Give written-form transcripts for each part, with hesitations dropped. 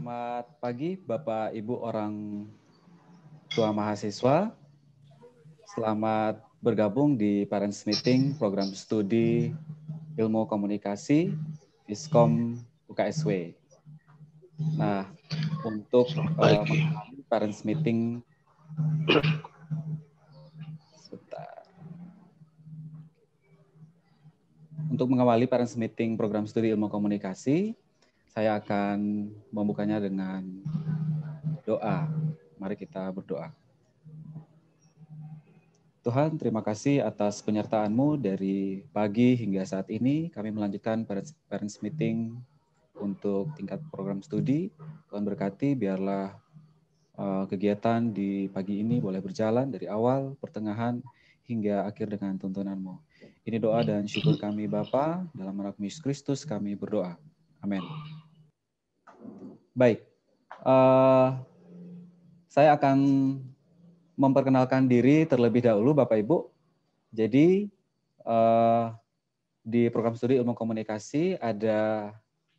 Selamat pagi Bapak Ibu orang tua mahasiswa. Selamat bergabung di Parents Meeting Program Studi Ilmu Komunikasi Viskom UKSW. Nah, untuk mengawali Parents Meeting Untuk mengawali Parents Meeting Program Studi Ilmu Komunikasi, saya akan membukanya dengan doa. Mari kita berdoa. Tuhan, terima kasih atas penyertaan-Mu dari pagi hingga saat ini. Kami melanjutkan Parents Meeting untuk tingkat program studi. Tuhan berkati, biarlah kegiatan di pagi ini boleh berjalan dari awal, pertengahan, hingga akhir dengan tuntunan-Mu. Ini doa dan syukur kami Bapa, dalam nama Yesus Kristus kami berdoa. Amin. Baik, saya akan memperkenalkan diri terlebih dahulu Bapak Ibu. Jadi di program studi ilmu komunikasi ada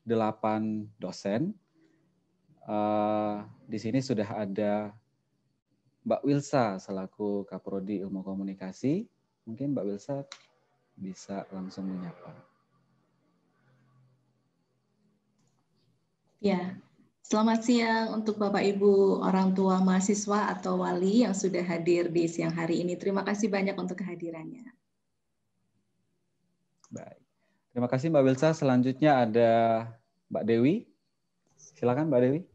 8 dosen. Di sini sudah ada Mbak Wilsa selaku Kaprodi Ilmu Komunikasi. Mungkin Mbak Wilsa bisa langsung menyapa. Ya, selamat siang untuk Bapak Ibu orang tua mahasiswa atau wali yang sudah hadir di siang hari ini. Terima kasih banyak untuk kehadirannya. Baik, terima kasih Mbak Wilsa. Selanjutnya ada Mbak Dewi. Silakan Mbak Dewi.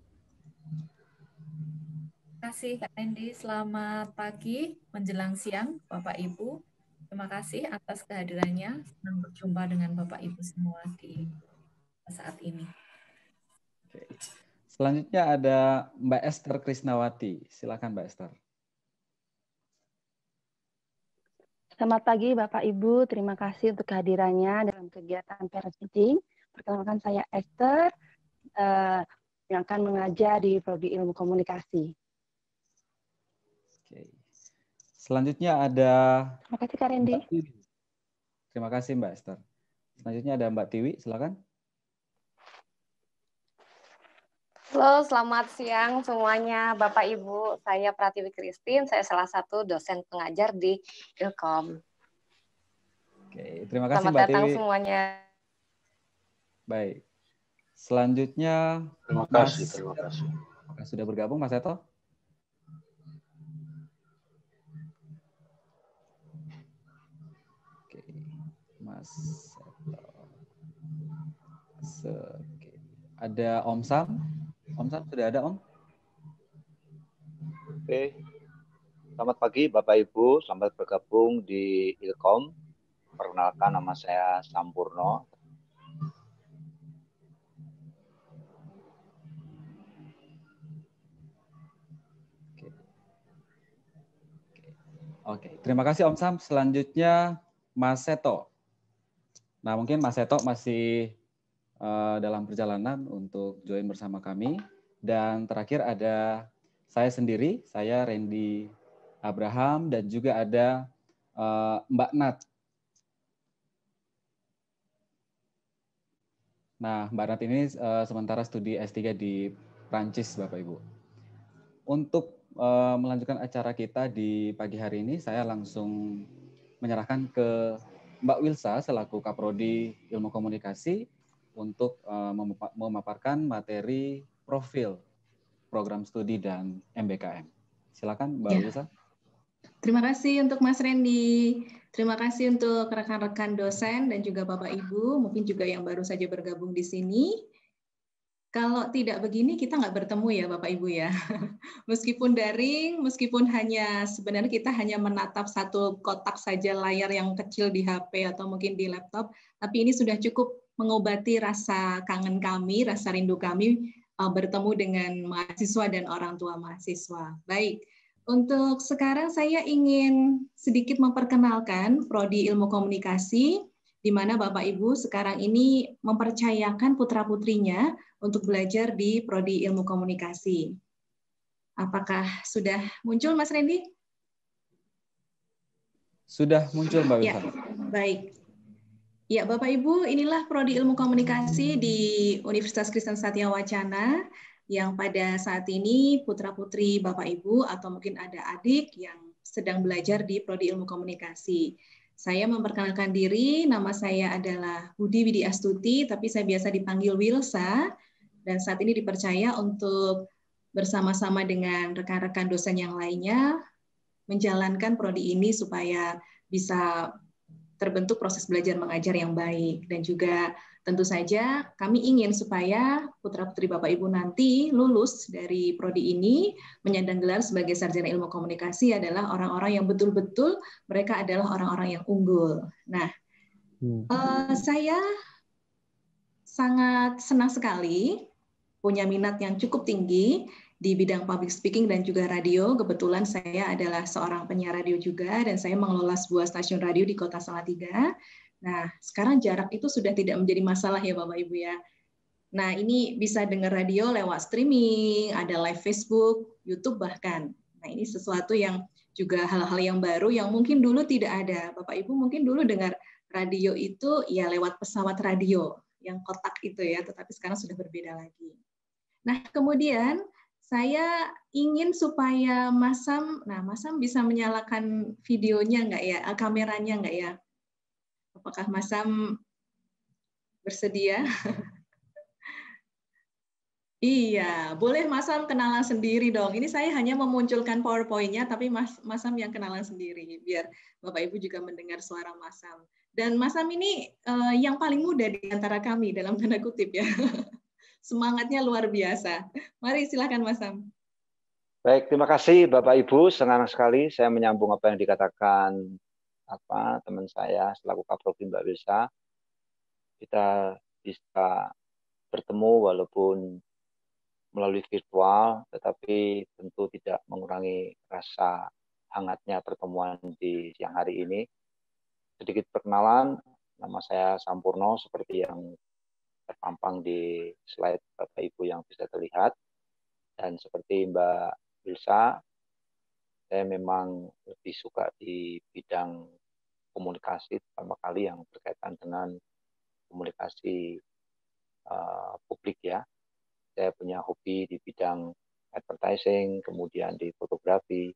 Terima kasih Kak Randy. Selamat pagi menjelang siang Bapak Ibu. Terima kasih atas kehadirannya. Senang berjumpa dengan Bapak Ibu semua di saat ini. Oke. Selanjutnya ada Mbak Esther Krisnawati. Silakan Mbak Esther. Selamat pagi Bapak Ibu, terima kasih untuk kehadirannya dalam kegiatan Parents Meeting. Perkenalkan saya Esther yang akan mengajar di Prodi Ilmu Komunikasi. Oke. Selanjutnya ada Terima kasih Kak Randy. Terima kasih Mbak Esther. Selanjutnya ada Mbak Tiwi, silakan. Halo, selamat siang semuanya Bapak Ibu. Saya Pratiwi Christine, saya salah satu dosen pengajar di Ilkom. Oke, terima kasih Selamat Mbak datang Tiwi. semuanya. Baik. Selanjutnya terima kasih. Apakah sudah bergabung Mas Eto? Oke, Mas Eto. Oke. Ada Om Sam. Om Sam sudah ada Om? Oke. Selamat pagi Bapak Ibu, selamat bergabung di Ilkom. Perkenalkan nama saya Sampurno. Oke, terima kasih Om Sam. Selanjutnya Mas Seto. Nah, mungkin Mas Seto masih dalam perjalanan untuk join bersama kami. Dan terakhir ada saya sendiri, saya Randy Abraham, dan juga ada Mbak Nat. Nah, Mbak Nat ini sementara studi S3 di Prancis, Bapak Ibu. Untuk melanjutkan acara kita di pagi hari ini, saya langsung menyerahkan ke Mbak Wilsa selaku Kaprodi Ilmu Komunikasi untuk memaparkan materi profil program studi dan MBKM. Silakan Mbak Wilsa. Terima kasih untuk Mas Randy. Terima kasih untuk rekan-rekan dosen dan juga Bapak Ibu, mungkin juga yang baru saja bergabung di sini. Kalau tidak begini kita nggak bertemu ya Bapak Ibu ya. Meskipun daring, meskipun sebenarnya kita hanya menatap satu kotak saja layar yang kecil di HP atau mungkin di laptop, tapi ini sudah cukup mengobati rasa kangen kami, rasa rindu kami bertemu dengan mahasiswa dan orang tua mahasiswa. Baik, untuk sekarang saya ingin sedikit memperkenalkan Prodi Ilmu Komunikasi, di mana Bapak Ibu sekarang ini mempercayakan putra-putrinya untuk belajar di Prodi Ilmu Komunikasi. Apakah sudah muncul Mas Randy? Sudah muncul Mbak Wilsa. Ya, baik. Ya, Bapak Ibu, inilah Prodi Ilmu Komunikasi di Universitas Kristen Satya Wacana. yang pada saat ini putra-putri Bapak Ibu atau mungkin ada adik yang sedang belajar di Prodi Ilmu Komunikasi. Saya memperkenalkan diri, nama saya adalah Budi Widi Astuti, tapi saya biasa dipanggil Wilsa, dan saat ini dipercaya untuk bersama-sama dengan rekan-rekan dosen yang lainnya menjalankan prodi ini supaya bisa terbentuk proses belajar mengajar yang baik. Dan juga tentu saja kami ingin supaya putra-putri Bapak Ibu nanti lulus dari prodi ini menyandang gelar sebagai sarjana ilmu komunikasi adalah orang-orang yang betul-betul mereka adalah orang-orang yang unggul. Nah, saya sangat senang sekali punya minat yang cukup tinggi di bidang public speaking dan juga radio. Kebetulan saya adalah seorang penyiar radio juga dan saya mengelola sebuah stasiun radio di Kota Salatiga. Nah, sekarang jarak itu sudah tidak menjadi masalah ya Bapak Ibu ya. Nah, ini bisa dengar radio lewat streaming, ada live Facebook, YouTube bahkan. Nah, ini sesuatu yang juga hal-hal yang baru yang mungkin dulu tidak ada. Bapak Ibu mungkin dulu dengar radio itu ya lewat pesawat radio yang kotak itu ya, tetapi sekarang sudah berbeda lagi. Nah, kemudian saya ingin supaya Mas Sam bisa menyalakan videonya nggak ya, kameranya nggak ya? Apakah Mas Sam bersedia? Iya, boleh Mas Sam kenalan sendiri dong. Ini saya hanya memunculkan PowerPoint-nya, tapi Mas Sam yang kenalan sendiri, biar Bapak Ibu juga mendengar suara Mas Sam. Dan Mas Sam ini yang paling muda di antara kami, dalam tanda kutip ya. Semangatnya luar biasa. Mari silakan Mas Sam. Baik, terima kasih Bapak Ibu. Senang sekali saya menyambung apa yang dikatakan teman saya selaku Kaprodi Mbak Wilsa. Kita bisa bertemu walaupun melalui virtual, tetapi tentu tidak mengurangi rasa hangatnya pertemuan di siang hari ini. Sedikit perkenalan, nama saya Sampurno seperti yang terpampang di slide Bapak Ibu yang bisa terlihat. Dan seperti Mbak Wilsa, saya memang lebih suka di bidang komunikasi, pertama kali yang berkaitan dengan komunikasi publik ya. Saya punya hobi di bidang advertising, kemudian di fotografi.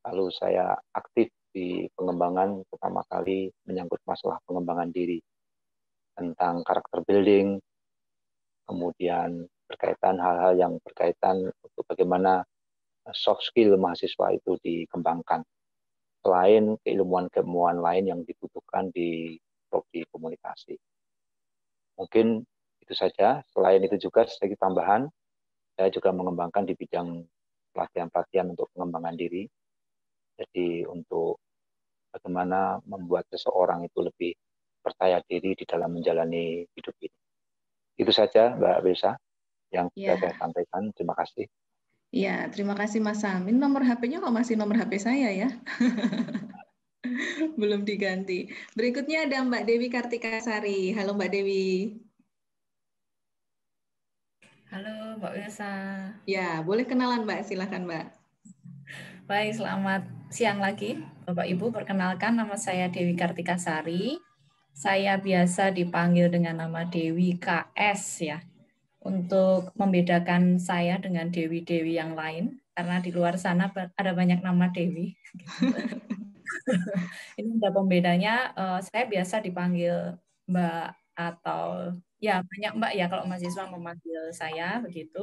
Lalu saya aktif di pengembangan, pertama kali menyangkut masalah pengembangan diri, tentang karakter building, kemudian berkaitan hal-hal yang berkaitan untuk bagaimana soft skill mahasiswa itu dikembangkan, selain keilmuan-keilmuan lain yang dibutuhkan di prodi komunikasi. Mungkin itu saja. Selain itu juga sedikit tambahan, saya juga mengembangkan di bidang pelatihan-pelatihan untuk pengembangan diri. Jadi untuk bagaimana membuat seseorang itu lebih percaya diri di dalam menjalani hidup ini. Itu saja Mbak Wilsa yang bisa saya sampaikan. Terima kasih. Ya, terima kasih Mas Sam. Ini nomor HP-nya kok masih nomor HP saya ya? Belum diganti. Berikutnya ada Mbak Dewi Kartikasari. Halo Mbak Dewi. Halo Mbak Wilsa. Ya, boleh kenalan Mbak, silakan Mbak. Baik, selamat siang lagi Bapak Ibu. Perkenalkan, nama saya Dewi Kartikasari. Saya biasa dipanggil dengan nama Dewi KS ya. Untuk membedakan saya dengan dewi-dewi yang lain, karena di luar sana ada banyak nama Dewi. Ini ada pembedanya, saya biasa dipanggil Mbak atau ya banyak Mbak ya kalau mahasiswa memanggil saya begitu.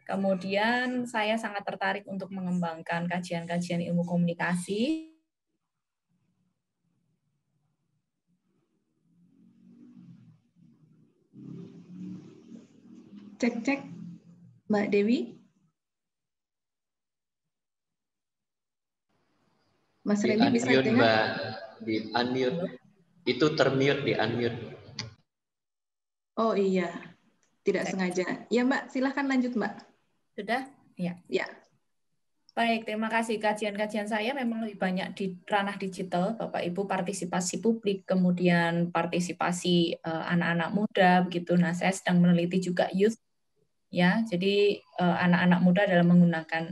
Kemudian saya sangat tertarik untuk mengembangkan kajian-kajian ilmu komunikasi. Cek, Mbak Dewi. Mas Randy bisa dengar? Mbak, di unmute. Itu termute, di unmute. Oh iya, tidak sengaja. Ya Mbak, silahkan lanjut Mbak. Sudah? Ya. Ya. Baik, terima kasih. Kajian-kajian saya memang lebih banyak di ranah digital, Bapak Ibu, partisipasi publik, kemudian partisipasi anak-anak muda, begitu. Nah, saya sedang meneliti juga youth, ya. Jadi anak-anak muda dalam menggunakan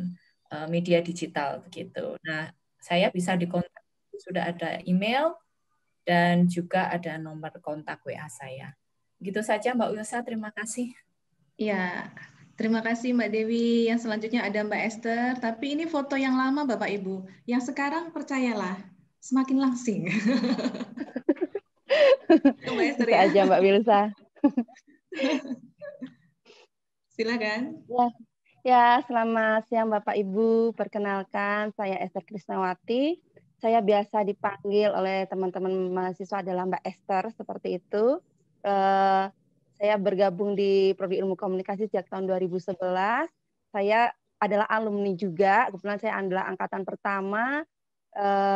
media digital, begitu. Nah, saya bisa dikontak, sudah ada email dan juga ada nomor kontak WA saya. Begitu saja Mbak Wilsa, terima kasih. Ya, Terima kasih Mbak Dewi. Yang selanjutnya ada Mbak Esther. Tapi ini foto yang lama Bapak Ibu. Yang sekarang percayalah, semakin langsing. Mbak Esther Bisa ya. aja Mbak Wilsa. Silakan. Ya, selamat siang Bapak Ibu. Perkenalkan, saya Esther Krisnawati. Saya biasa dipanggil oleh teman-teman mahasiswa adalah Mbak Esther, seperti itu. Saya bergabung di Prodi Ilmu Komunikasi sejak tahun 2011. Saya adalah alumni juga, kebetulan saya adalah angkatan pertama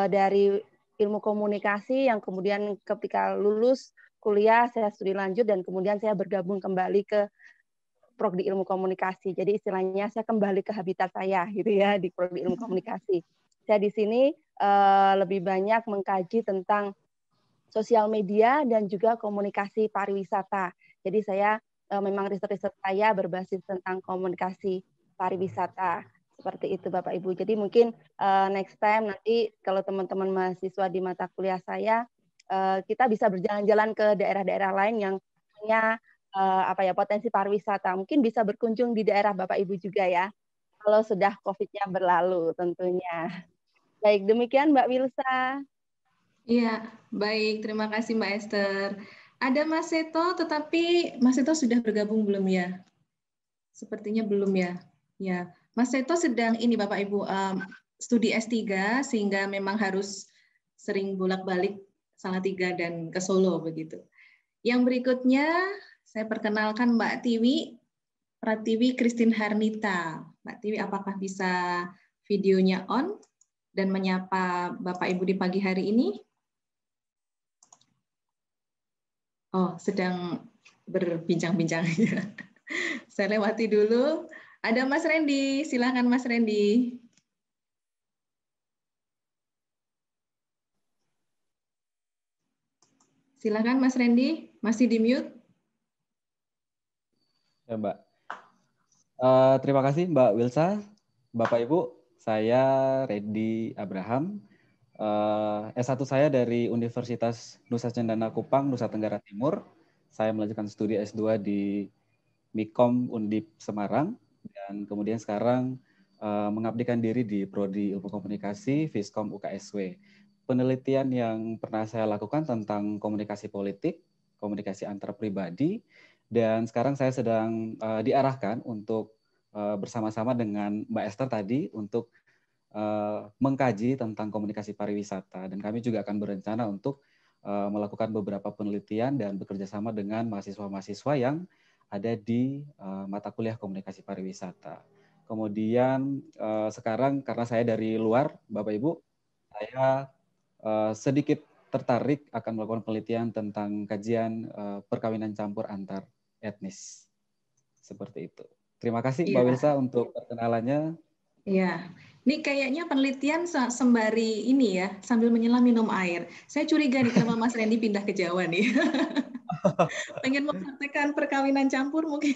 dari Ilmu Komunikasi yang kemudian ketika lulus kuliah saya studi lanjut dan kemudian saya bergabung kembali ke Prodi Ilmu Komunikasi. Jadi istilahnya saya kembali ke habitat saya gitu ya di Prodi Ilmu Komunikasi. Saya di sini lebih banyak mengkaji tentang sosial media dan juga komunikasi pariwisata. Jadi saya memang riset-riset saya berbasis tentang komunikasi pariwisata. Seperti itu Bapak Ibu. Jadi mungkin next time nanti kalau teman-teman mahasiswa di mata kuliah saya, kita bisa berjalan-jalan ke daerah-daerah lain yang punya potensi pariwisata. Mungkin bisa berkunjung di daerah Bapak Ibu juga ya. Kalau sudah COVID-nya berlalu tentunya. Baik, demikian Mbak Wilsa. Iya, baik. Terima kasih Mbak Esther. Ada Mas Seto, tetapi Mas Seto sudah bergabung belum ya? Sepertinya belum ya. Ya, Mas Seto sedang ini Bapak Ibu studi S3 sehingga memang harus sering bolak-balik Salatiga dan ke Solo begitu. Yang berikutnya saya perkenalkan Mbak Tiwi, Pratiwi Christine Harnita. Mbak Tiwi, apakah bisa videonya on dan menyapa Bapak Ibu di pagi hari ini? Oh, sedang berbincang-bincang ya. Saya lewati dulu. Ada Mas Randy, silakan Mas Randy. Silakan Mas Randy, masih di mute. Ya Mbak. Terima kasih Mbak Wilsa. Bapak Ibu, saya Randy Abraham. S1 saya dari Universitas Nusa Cendana Kupang, Nusa Tenggara Timur. Saya melanjutkan studi S2 di Mikom Undip Semarang. Dan kemudian sekarang mengabdikan diri di Prodi Ilmu Komunikasi, Viskom UKSW. Penelitian yang pernah saya lakukan tentang komunikasi politik, komunikasi antar pribadi, dan sekarang saya sedang diarahkan untuk bersama-sama dengan Mbak Esther tadi untuk mengkaji tentang komunikasi pariwisata. Dan kami juga akan berencana untuk melakukan beberapa penelitian dan bekerja sama dengan mahasiswa-mahasiswa yang ada di mata kuliah komunikasi pariwisata. Kemudian sekarang karena saya dari luar, Bapak Ibu, saya sedikit tertarik akan melakukan penelitian tentang kajian perkawinan campur antar etnis. Seperti itu. Terima kasih Mbak Wilsa untuk perkenalannya. Iya, ini kayaknya penelitian sembari ini ya, sambil menyelam minum air. Saya curiga nih kenapa Mas Randy pindah ke Jawa nih. Pengen mempraktekkan perkawinan campur mungkin.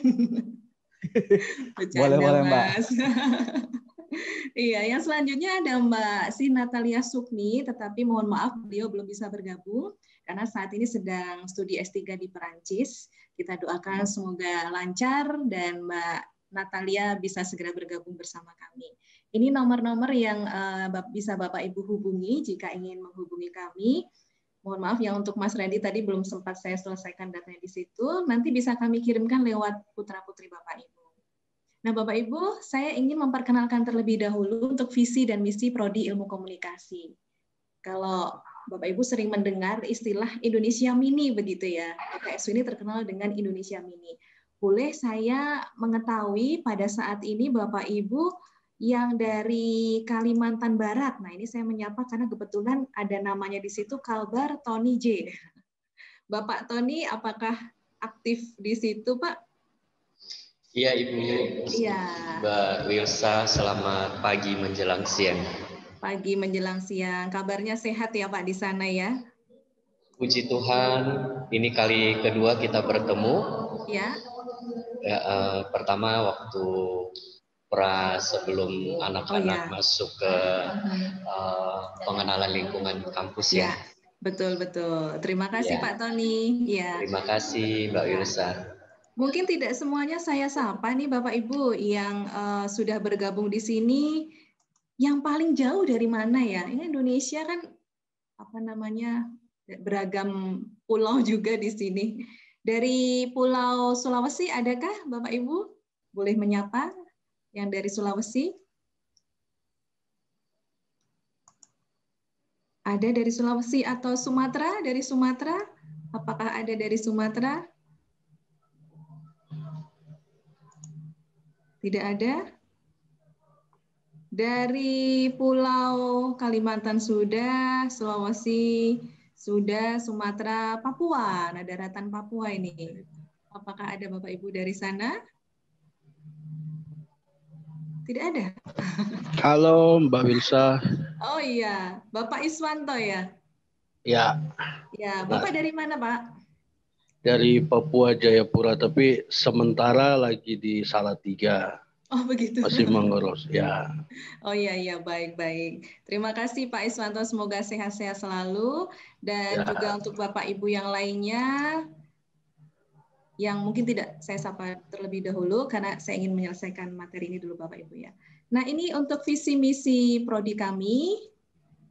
Bercanda, boleh Mas. Iya, yang selanjutnya ada Mbak Si Natalia Sukni, tetapi mohon maaf beliau belum bisa bergabung karena saat ini sedang studi S3 di Perancis. Kita doakan semoga lancar dan Mbak Natalia bisa segera bergabung bersama kami. Ini nomor-nomor yang bisa Bapak Ibu hubungi jika ingin menghubungi kami. Mohon maaf ya untuk Mas Randy tadi belum sempat saya selesaikan datanya di situ. Nanti bisa kami kirimkan lewat putra-putri Bapak Ibu. Nah, Bapak Ibu, saya ingin memperkenalkan terlebih dahulu untuk visi dan misi Prodi Ilmu Komunikasi. Kalau Bapak Ibu sering mendengar istilah Indonesia Mini begitu ya. UKSW ini terkenal dengan Indonesia Mini. Boleh saya mengetahui pada saat ini Bapak Ibu yang dari Kalimantan Barat. Nah, ini saya menyapa karena kebetulan ada namanya di situ, Kalbar Tony J. Bapak Tony, apakah aktif di situ, Pak? Iya, Ibu. Iya. Mbak Wilsa, selamat pagi menjelang siang. Pagi menjelang siang. Kabarnya sehat ya, Pak, di sana ya? Puji Tuhan, ini kali kedua kita bertemu. Ya. Pertama waktu sebelum anak-anak masuk ke pengenalan lingkungan kampus ya. Betul. Terima kasih Pak Tony. Ya. Terima kasih Mbak Wilsa. Mungkin tidak semuanya saya sapa nih Bapak Ibu yang sudah bergabung di sini. Yang paling jauh dari mana ya? Ini Indonesia kan apa namanya beragam pulau juga di sini. Dari Pulau Sulawesi adakah Bapak Ibu? Boleh menyapa yang dari Sulawesi? Ada dari Sulawesi atau Sumatera? Dari Sumatera? Apakah ada dari Sumatera? Tidak ada? Dari Pulau Kalimantan sudah, Sulawesi sudah, Sumatera, Papua. Nah, daratan Papua ini. Apakah ada Bapak Ibu dari sana? Tidak ada. Halo Mbak Wilsa. Oh iya, Bapak Iswanto ya? Ya. Ya, Bapak dari mana Pak? Dari Papua Jayapura, tapi sementara lagi di Salatiga. Oh begitu. Masih mengurus, ya. Oh iya, baik. Terima kasih Pak Iswanto, semoga sehat-sehat selalu. Dan juga untuk Bapak Ibu yang lainnya, yang mungkin tidak saya sapa terlebih dahulu, karena saya ingin menyelesaikan materi ini dulu Bapak Ibu ya. Nah ini untuk visi misi prodi kami,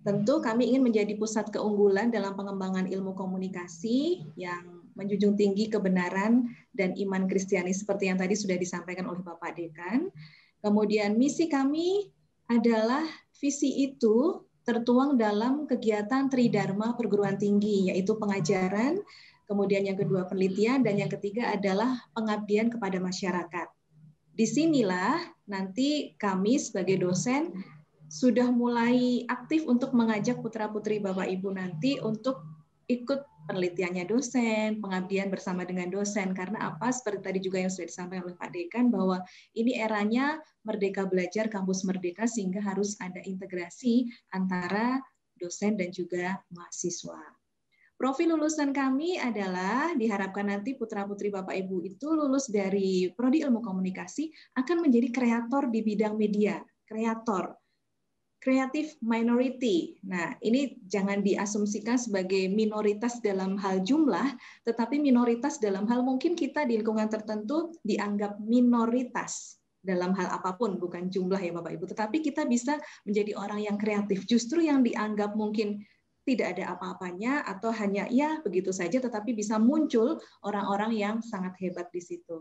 tentu kami ingin menjadi pusat keunggulan dalam pengembangan ilmu komunikasi yang menjunjung tinggi kebenaran dan iman Kristiani seperti yang tadi sudah disampaikan oleh Bapak Dekan. Kemudian misi kami adalah visi itu tertuang dalam kegiatan Tridharma perguruan tinggi, yaitu pengajaran, kemudian yang kedua penelitian, dan yang ketiga adalah pengabdian kepada masyarakat. Disinilah nanti kami sebagai dosen sudah mulai aktif untuk mengajak putra-putri Bapak Ibu nanti untuk ikut penelitiannya dosen, pengabdian bersama dengan dosen. Karena apa? Seperti tadi juga yang sudah disampaikan oleh Pak Dekan, bahwa ini eranya Merdeka Belajar, Kampus Merdeka, sehingga harus ada integrasi antara dosen dan juga mahasiswa. Profil lulusan kami adalah diharapkan nanti putra-putri Bapak Ibu itu lulus dari Prodi Ilmu Komunikasi akan menjadi kreator di bidang media, kreator. Creative minority. Nah, ini jangan diasumsikan sebagai minoritas dalam hal jumlah, tetapi minoritas dalam hal mungkin kita di lingkungan tertentu dianggap minoritas dalam hal apapun, bukan jumlah ya Bapak Ibu, tetapi kita bisa menjadi orang yang kreatif. Justru yang dianggap mungkin tidak ada apa-apanya atau hanya ya begitu saja, tetapi bisa muncul orang-orang yang sangat hebat di situ.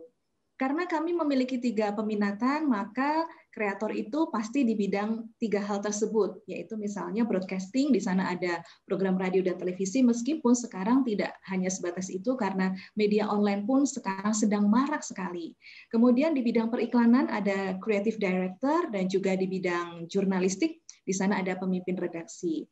Karena kami memiliki 3 peminatan, maka kreator itu pasti di bidang 3 hal tersebut, yaitu misalnya broadcasting, di sana ada program radio dan televisi, meskipun sekarang tidak hanya sebatas itu, karena media online pun sekarang sedang marak sekali. Kemudian di bidang periklanan ada creative director, dan juga di bidang jurnalistik, di sana ada pemimpin redaksi.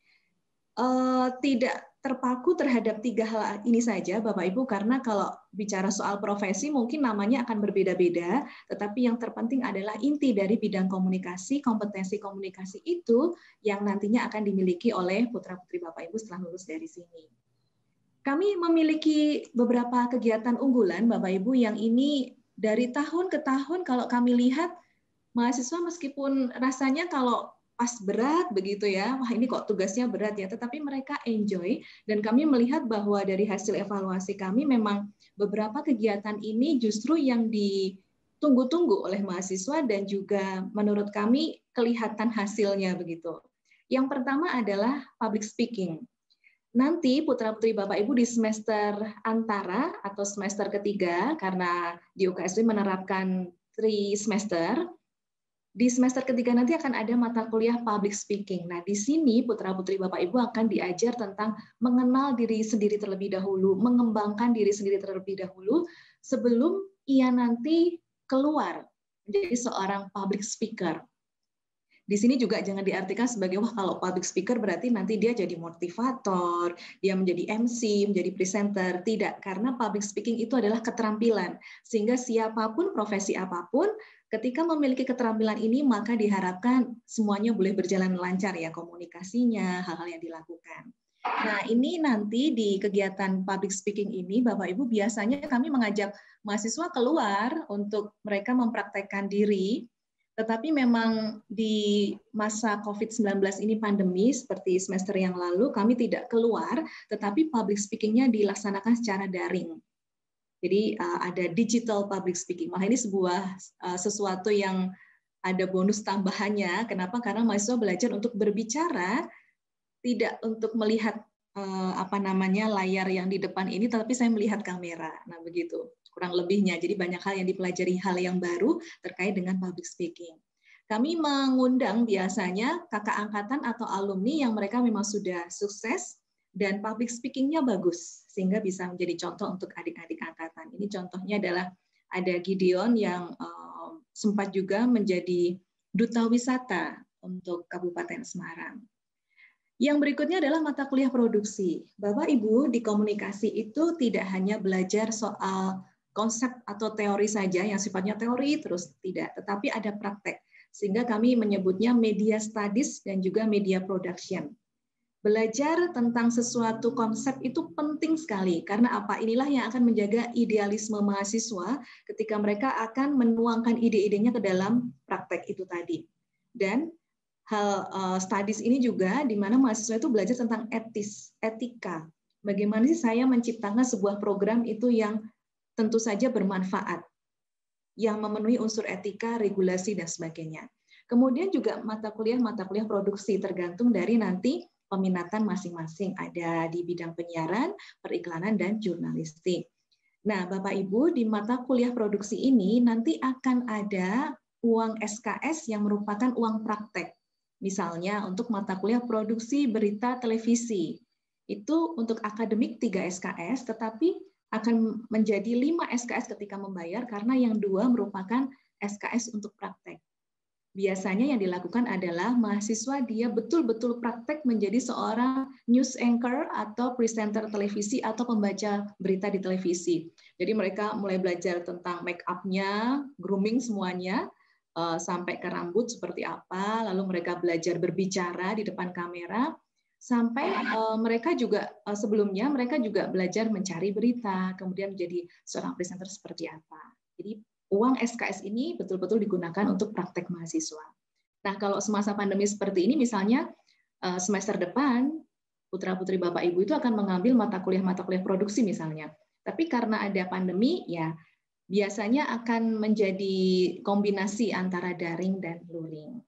Tidak terpaku terhadap 3 hal ini saja, Bapak Ibu, karena kalau bicara soal profesi mungkin namanya akan berbeda-beda, tetapi yang terpenting adalah inti dari bidang komunikasi, kompetensi komunikasi itu yang nantinya akan dimiliki oleh putra-putri Bapak Ibu setelah lulus dari sini. Kami memiliki beberapa kegiatan unggulan, Bapak Ibu, yang ini dari tahun ke tahun kalau kami lihat, mahasiswa meskipun rasanya kalau pas berat begitu ya, wah ini kok tugasnya berat ya, tetapi mereka enjoy, dan kami melihat bahwa dari hasil evaluasi kami memang beberapa kegiatan ini justru yang ditunggu-tunggu oleh mahasiswa dan juga menurut kami kelihatan hasilnya begitu. Yang pertama adalah public speaking. Nanti putra-putri Bapak Ibu di semester antara atau semester ketiga, karena di UKSW menerapkan 3 semester, di semester ketiga nanti akan ada mata kuliah public speaking. Nah, di sini putra-putri Bapak Ibu akan diajar tentang mengenal diri sendiri terlebih dahulu, mengembangkan diri sendiri terlebih dahulu, sebelum ia nanti keluar menjadi seorang public speaker. Di sini juga jangan diartikan sebagai, wah kalau public speaker berarti nanti dia jadi motivator, dia menjadi MC, menjadi presenter. Tidak, karena public speaking itu adalah keterampilan. Sehingga siapapun, profesi apapun, ketika memiliki keterampilan ini, maka diharapkan semuanya boleh berjalan lancar ya, komunikasinya, hal-hal yang dilakukan. Nah, ini nanti di kegiatan public speaking ini, Bapak Ibu, biasanya kami mengajak mahasiswa keluar untuk mereka mempraktekkan diri, tetapi memang di masa COVID-19 ini pandemi, seperti semester yang lalu, kami tidak keluar, tetapi public speaking-nya dilaksanakan secara daring. Jadi ada digital public speaking. Malah ini sesuatu yang ada bonus tambahannya. Kenapa? Karena mahasiswa belajar untuk berbicara, tidak untuk melihat layar yang di depan ini, tetapi saya melihat kamera. Nah, begitu kurang lebihnya. Jadi banyak hal yang dipelajari, hal yang baru terkait dengan public speaking. Kami mengundang biasanya kakak angkatan atau alumni yang mereka memang sudah sukses dan public speaking-nya bagus, sehingga bisa menjadi contoh untuk adik-adik angkatan. Ini contohnya adalah ada Gideon yang sempat juga menjadi duta wisata untuk Kabupaten Semarang. Yang berikutnya adalah mata kuliah produksi. Bapak Ibu, di komunikasi itu tidak hanya belajar soal konsep atau teori saja yang sifatnya teori terus tidak, tetapi ada praktek. Sehingga kami menyebutnya media studies dan juga media production. Belajar tentang sesuatu konsep itu penting sekali, karena apa? Inilah yang akan menjaga idealisme mahasiswa ketika mereka akan menuangkan ide-idenya ke dalam praktek itu tadi. Dan hal studies ini juga di mana mahasiswa itu belajar tentang etika. Bagaimana sih saya menciptakan sebuah program itu yang tentu saja bermanfaat, yang memenuhi unsur etika, regulasi, dan sebagainya. Kemudian juga mata kuliah produksi tergantung dari nanti peminatan masing-masing. Ada di bidang penyiaran, periklanan, dan jurnalistik. Nah, Bapak Ibu, di mata kuliah produksi ini nanti akan ada uang SKS yang merupakan uang praktek. Misalnya untuk mata kuliah produksi berita televisi. Itu untuk akademik 3 SKS, tetapi akan menjadi 5 SKS ketika membayar karena yang 2 merupakan SKS untuk praktek. Biasanya yang dilakukan adalah mahasiswa dia betul-betul praktek menjadi seorang news anchor atau presenter televisi atau pembaca berita di televisi. Jadi mereka mulai belajar tentang make up-nya, grooming semuanya, sampai ke rambut seperti apa, lalu mereka belajar berbicara di depan kamera, sampai mereka juga sebelumnya mereka juga belajar mencari berita, kemudian menjadi seorang presenter seperti apa. Jadi uang SKS ini betul-betul digunakan untuk praktek mahasiswa. Nah, kalau semasa pandemi seperti ini, misalnya semester depan, putra-putri Bapak Ibu itu akan mengambil mata kuliah produksi misalnya. Tapi karena ada pandemi, ya biasanya akan menjadi kombinasi antara daring dan luring.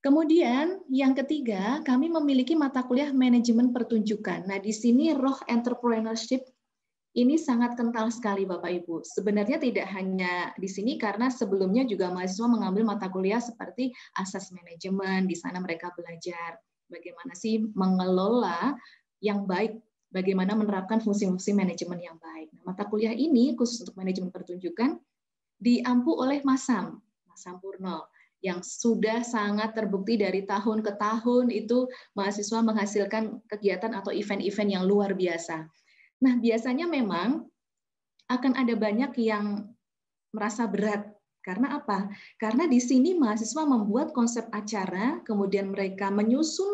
Kemudian yang ketiga, kami memiliki mata kuliah manajemen pertunjukan. Nah, di sini roh entrepreneurship ini sangat kental sekali Bapak Ibu. Sebenarnya tidak hanya di sini karena sebelumnya juga mahasiswa mengambil mata kuliah seperti asas manajemen. Di sana mereka belajar bagaimana sih mengelola yang baik, bagaimana menerapkan fungsi-fungsi manajemen yang baik. Nah, mata kuliah ini khusus untuk manajemen pertunjukan diampu oleh Mas Sam Purno, yang sudah sangat terbukti dari tahun ke tahun itu mahasiswa menghasilkan kegiatan atau event-event yang luar biasa. Nah, biasanya memang akan ada banyak yang merasa berat. Karena apa? Karena di sini mahasiswa membuat konsep acara, kemudian mereka menyusun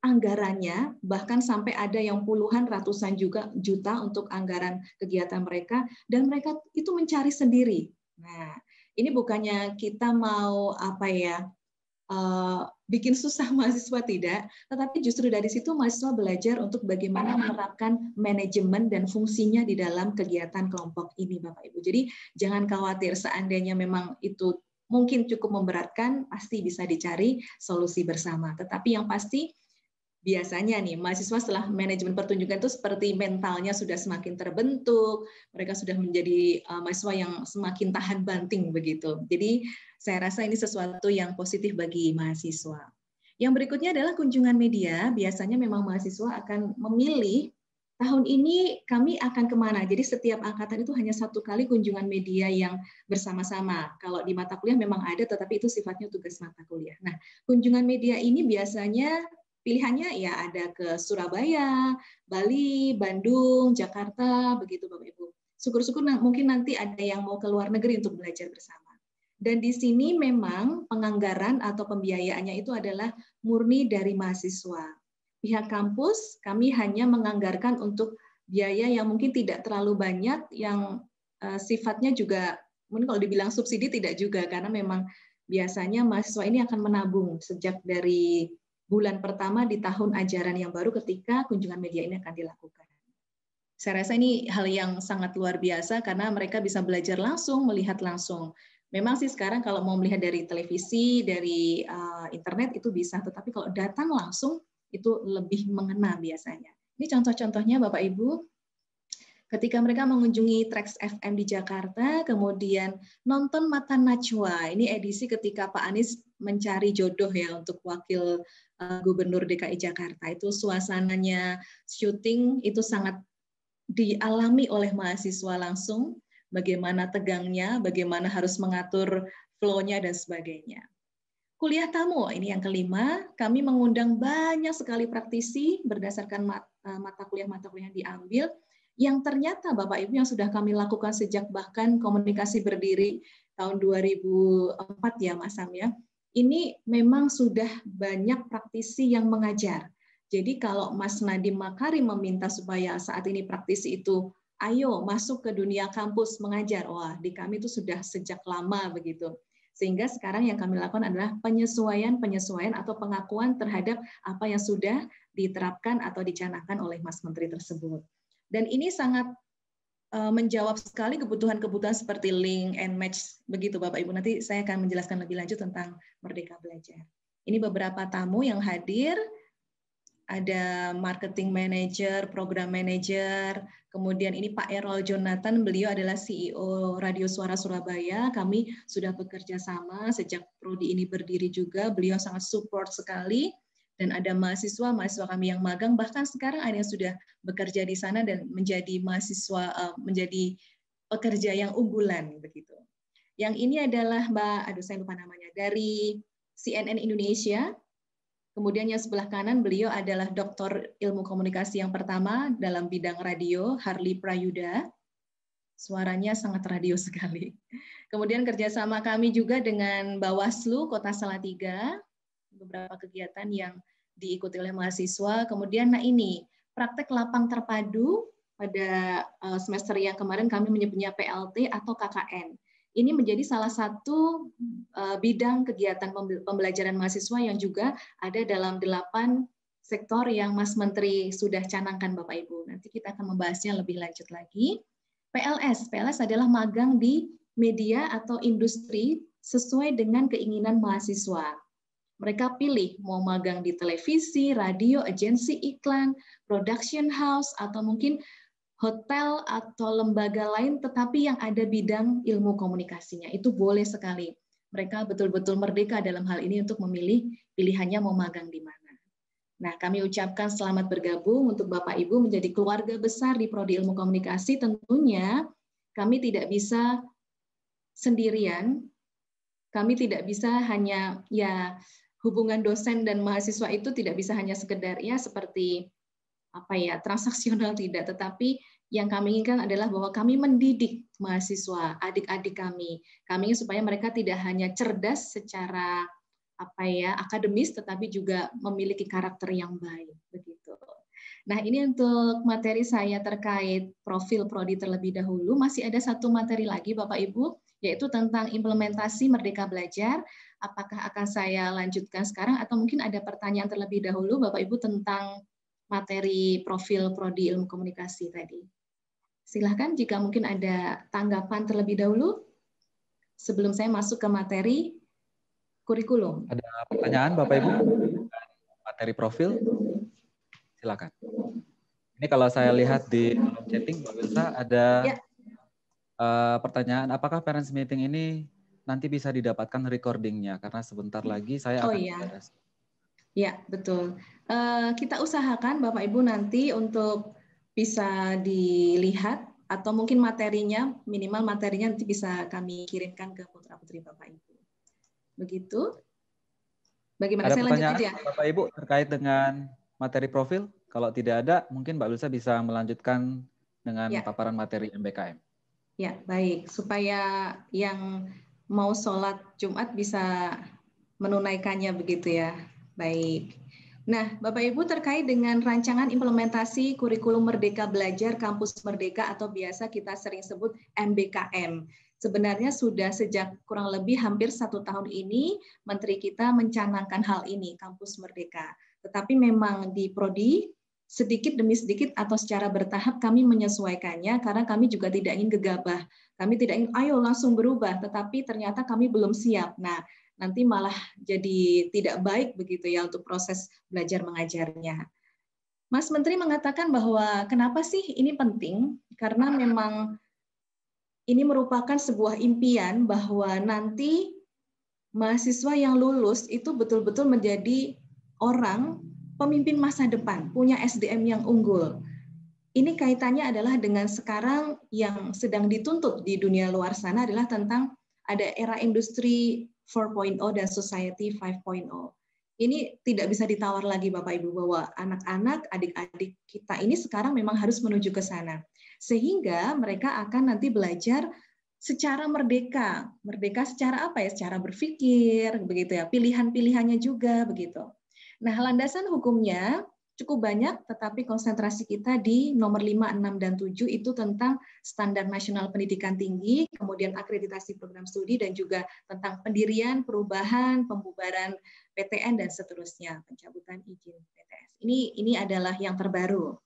anggarannya, bahkan sampai ada yang puluhan, ratusan juga juta untuk anggaran kegiatan mereka, dan mereka itu mencari sendiri. Nah, ini bukannya kita mau bikin susah mahasiswa, tidak, tetapi justru dari situ mahasiswa belajar untuk bagaimana menerapkan manajemen dan fungsinya di dalam kegiatan kelompok ini, Bapak Ibu. Jadi jangan khawatir, seandainya memang itu mungkin cukup memberatkan, pasti bisa dicari solusi bersama. Tetapi yang pasti biasanya nih mahasiswa setelah manajemen pertunjukan itu seperti mentalnya sudah semakin terbentuk, mereka sudah menjadi mahasiswa yang semakin tahan banting begitu. Jadi saya rasa ini sesuatu yang positif bagi mahasiswa. Yang berikutnya adalah kunjungan media. Biasanya memang mahasiswa akan memilih tahun ini kami akan kemana. Jadi setiap angkatan itu hanya 1 kali kunjungan media yang bersama-sama. Kalau di mata kuliah memang ada, tetapi itu sifatnya tugas mata kuliah. Nah, kunjungan media ini biasanya pilihannya ya ada ke Surabaya, Bali, Bandung, Jakarta, begitu Bapak Ibu. Syukur-syukur mungkin nanti ada yang mau ke luar negeri untuk belajar bersama. Dan di sini memang penganggaran atau pembiayaannya itu adalah murni dari mahasiswa. Pihak kampus kami hanya menganggarkan untuk biaya yang mungkin tidak terlalu banyak, yang sifatnya juga mungkin kalau dibilang subsidi tidak juga, karena memang biasanya mahasiswa ini akan menabung sejak dari bulan pertama di tahun ajaran yang baru ketika kunjungan media ini akan dilakukan. Saya rasa ini hal yang sangat luar biasa karena mereka bisa belajar langsung, melihat langsung. Memang sih sekarang kalau mau melihat dari televisi, dari internet itu bisa, tetapi kalau datang langsung itu lebih mengena biasanya. Ini contoh-contohnya Bapak Ibu, ketika mereka mengunjungi Trax FM di Jakarta, kemudian nonton Mata Najwa. Ini edisi ketika Pak Anies mencari jodoh ya untuk wakil Gubernur DKI Jakarta. Itu suasananya syuting itu sangat dialami oleh mahasiswa langsung, bagaimana tegangnya, bagaimana harus mengatur flow-nya dan sebagainya. Kuliah tamu, ini yang kelima, kami mengundang banyak sekali praktisi berdasarkan mata kuliah yang diambil, yang ternyata Bapak Ibu yang sudah kami lakukan sejak bahkan komunikasi berdiri tahun 2004 ya Mas Sam ya, ini memang sudah banyak praktisi yang mengajar. Jadi kalau Mas Nadiem Makarim meminta supaya saat ini praktisi itu ayo masuk ke dunia kampus mengajar, wah di kami itu sudah sejak lama begitu. Sehingga sekarang yang kami lakukan adalah penyesuaian atau pengakuan terhadap apa yang sudah diterapkan atau dicanangkan oleh Mas Menteri tersebut. Dan ini sangat menjawab sekali kebutuhan-kebutuhan seperti link and match begitu Bapak Ibu. Nanti saya akan menjelaskan lebih lanjut tentang Merdeka Belajar. Ini beberapa tamu yang hadir. Ada marketing manager, program manager, kemudian ini Pak Errol Jonathan, beliau adalah CEO Radio Suara Surabaya. Kami sudah bekerja sama sejak prodi ini berdiri juga. Beliau sangat support sekali. Dan ada mahasiswa kami yang magang, bahkan sekarang ada yang sudah bekerja di sana dan menjadi mahasiswa, menjadi pekerja yang unggulan begitu. Yang ini adalah saya lupa namanya, dari CNN Indonesia. Kemudian yang sebelah kanan beliau adalah Doktor Ilmu Komunikasi yang pertama dalam bidang radio, Harley Prayuda. Suaranya sangat radio sekali. Kemudian kerjasama kami juga dengan Bawaslu Kota Salatiga, beberapa kegiatan yang diikuti oleh mahasiswa. Kemudian ini praktek lapang terpadu pada semester yang kemarin kami menyebutnya PLT atau KKN. Ini menjadi salah satu bidang kegiatan pembelajaran mahasiswa yang juga ada dalam 8 sektor yang Mas Menteri sudah canangkan Bapak Ibu. Nanti kita akan membahasnya lebih lanjut lagi. PLS adalah magang di media atau industri sesuai dengan keinginan mahasiswa. Mereka pilih mau magang di televisi, radio, agensi iklan, production house, atau mungkin hotel atau lembaga lain, tetapi yang ada bidang ilmu komunikasinya. Itu boleh sekali. Mereka betul-betul merdeka dalam hal ini untuk memilih pilihannya mau magang di mana. Nah, kami ucapkan selamat bergabung untuk Bapak Ibu menjadi keluarga besar di Prodi Ilmu Komunikasi. Tentunya kami tidak bisa sendirian. Kami tidak bisa hanya hubungan dosen dan mahasiswa itu tidak bisa hanya sekedar seperti transaksional tidak, tetapi yang kami inginkan adalah bahwa kami mendidik mahasiswa, adik-adik kami ingin supaya mereka tidak hanya cerdas secara akademis, tetapi juga memiliki karakter yang baik begitu. Nah, ini untuk materi saya terkait profil prodi terlebih dahulu. Masih ada satu materi lagi Bapak Ibu, yaitu tentang implementasi Merdeka Belajar. Apakah akan saya lanjutkan sekarang atau mungkin ada pertanyaan terlebih dahulu Bapak Ibu tentang materi profil prodi ilmu komunikasi tadi? Silahkan jika mungkin ada tanggapan terlebih dahulu sebelum saya masuk ke materi kurikulum. Ada pertanyaan Bapak Ibu? Materi profil? Silakan. Ini kalau saya lihat di chatting Mbak Wilsa ada pertanyaan, apakah parents meeting ini nanti bisa didapatkan recordingnya? Karena sebentar lagi saya akan beres. Ya, betul. Kita usahakan Bapak Ibu nanti untuk bisa dilihat atau mungkin minimal materinya nanti bisa kami kirimkan ke putra-putri Bapak Ibu. Begitu. Bagaimana ada saya pertanyaan lanjut ya? Bapak Ibu terkait dengan materi profil? Kalau tidak ada, mungkin Mbak Wilsa bisa melanjutkan dengan paparan materi MBKM. Ya, baik. Supaya yang mau sholat Jumat bisa menunaikannya begitu ya. Baik. Nah, Bapak Ibu terkait dengan rancangan implementasi kurikulum Merdeka Belajar Kampus Merdeka atau biasa kita sering sebut MBKM. Sebenarnya sudah sejak kurang lebih hampir 1 tahun ini Menteri kita mencanangkan hal ini, Kampus Merdeka. Tetapi memang di Prodi sedikit demi sedikit atau secara bertahap kami menyesuaikannya karena kami juga tidak ingin gegabah. Kami tidak ingin ayo langsung berubah, tetapi ternyata kami belum siap. Nah, nanti malah jadi tidak baik begitu ya untuk proses belajar mengajarnya. Mas Menteri mengatakan bahwa kenapa sih ini penting? Karena memang ini merupakan sebuah impian bahwa nanti mahasiswa yang lulus itu betul-betul menjadi orang pemimpin masa depan, punya SDM yang unggul. Ini kaitannya adalah dengan sekarang yang sedang dituntut di dunia luar sana adalah tentang ada era industri 4.0 dan society 5.0. Ini tidak bisa ditawar lagi Bapak Ibu bahwa anak-anak, adik-adik kita ini sekarang memang harus menuju ke sana. Sehingga mereka akan nanti belajar secara merdeka. Merdeka secara apa ya? Secara berpikir, begitu ya. Pilihan-pilihannya juga begitu. Nah, landasan hukumnya cukup banyak, tetapi konsentrasi kita di nomor 5, 6, dan 7 itu tentang standar nasional pendidikan tinggi, kemudian akreditasi program studi, dan juga tentang pendirian, perubahan, pembubaran PTN, dan seterusnya, pencabutan izin PTS. Ini adalah yang terbaru.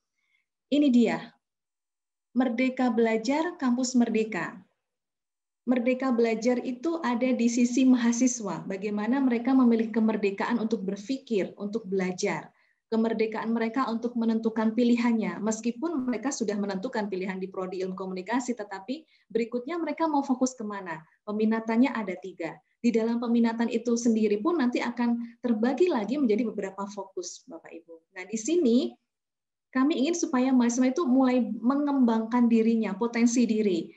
Ini dia, Merdeka Belajar, Kampus Merdeka. Merdeka belajar itu ada di sisi mahasiswa, bagaimana mereka memiliki kemerdekaan untuk berpikir, untuk belajar. Kemerdekaan mereka untuk menentukan pilihannya, meskipun mereka sudah menentukan pilihan di Prodi Ilmu Komunikasi, tetapi berikutnya mereka mau fokus kemana? Peminatannya ada 3. Di dalam peminatan itu sendiri pun nanti akan terbagi lagi menjadi beberapa fokus, Bapak Ibu. Nah, di sini kami ingin supaya mahasiswa itu mulai mengembangkan dirinya, potensi diri.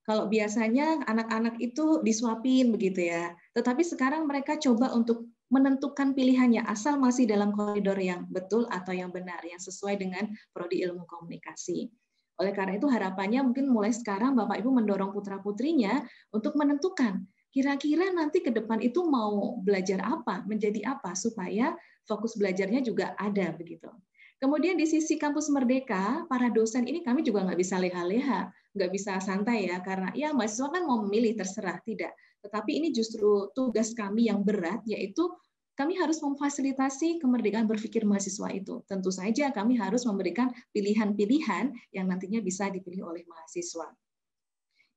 Kalau biasanya anak-anak itu disuapin begitu ya, tetapi sekarang mereka coba untuk menentukan pilihannya asal masih dalam koridor yang betul atau yang benar, yang sesuai dengan Prodi Ilmu Komunikasi. Oleh karena itu harapannya mungkin mulai sekarang Bapak Ibu mendorong putra-putrinya untuk menentukan kira-kira nanti ke depan itu mau belajar apa, menjadi apa, supaya fokus belajarnya juga ada begitu. Kemudian di sisi Kampus Merdeka, para dosen ini kami juga nggak bisa leha-leha, nggak bisa santai ya, karena ya mahasiswa kan mau memilih, terserah, tidak. Tetapi ini justru tugas kami yang berat, yaitu kami harus memfasilitasi kemerdekaan berpikir mahasiswa itu. Tentu saja kami harus memberikan pilihan-pilihan yang nantinya bisa dipilih oleh mahasiswa.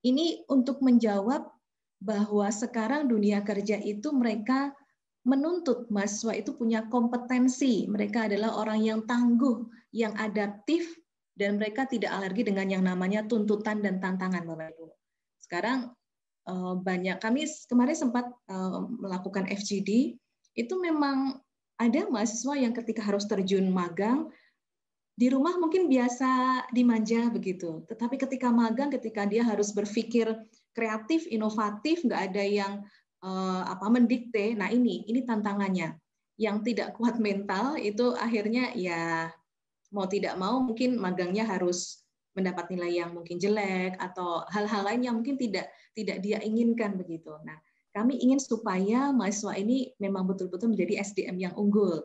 Ini untuk menjawab bahwa sekarang dunia kerja itu mereka menuntut mahasiswa itu punya kompetensi. Mereka adalah orang yang tangguh, yang adaptif, dan mereka tidak alergi dengan yang namanya tuntutan dan tantangan, Bapak Ibu. Sekarang banyak, kami kemarin sempat melakukan FGD, itu memang ada mahasiswa yang ketika harus terjun magang, di rumah mungkin biasa dimanja begitu, tetapi ketika magang, ketika dia harus berpikir kreatif, inovatif, nggak ada yang mendikte. Nah ini tantangannya. Yang tidak kuat mental itu akhirnya ya mau tidak mau mungkin magangnya harus mendapat nilai yang mungkin jelek atau hal-hal lain yang mungkin tidak dia inginkan begitu. Nah kami ingin supaya mahasiswa ini memang betul-betul menjadi SDM yang unggul.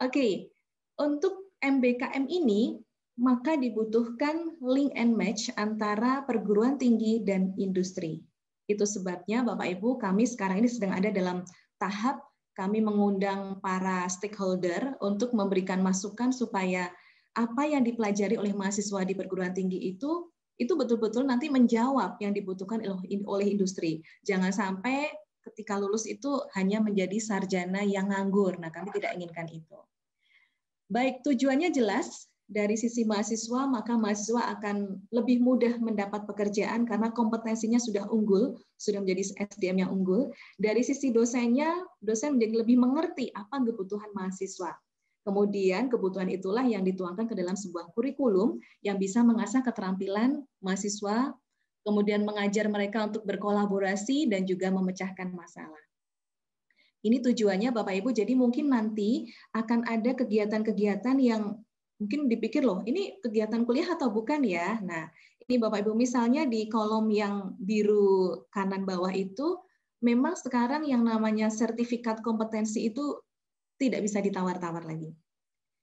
Oke, untuk MBKM ini maka dibutuhkan link and match antara perguruan tinggi dan industri. Itu sebabnya Bapak Ibu kami sekarang ini sedang ada dalam tahap kami mengundang para stakeholder untuk memberikan masukan supaya apa yang dipelajari oleh mahasiswa di perguruan tinggi itu betul-betul nanti menjawab yang dibutuhkan oleh industri. Jangan sampai ketika lulus itu hanya menjadi sarjana yang nganggur. Nah, kami tidak inginkan itu. Baik, tujuannya jelas. Dari sisi mahasiswa, maka mahasiswa akan lebih mudah mendapat pekerjaan karena kompetensinya sudah unggul, sudah menjadi SDM yang unggul. Dari sisi dosennya, dosen menjadi lebih mengerti apa kebutuhan mahasiswa. Kemudian kebutuhan itulah yang dituangkan ke dalam sebuah kurikulum yang bisa mengasah keterampilan mahasiswa, kemudian mengajar mereka untuk berkolaborasi dan juga memecahkan masalah. Ini tujuannya Bapak Ibu, jadi mungkin nanti akan ada kegiatan-kegiatan yang mungkin dipikir loh, ini kegiatan kuliah atau bukan ya? Nah, ini Bapak Ibu misalnya di kolom yang biru kanan bawah itu, memang sekarang yang namanya sertifikat kompetensi itu tidak bisa ditawar-tawar lagi.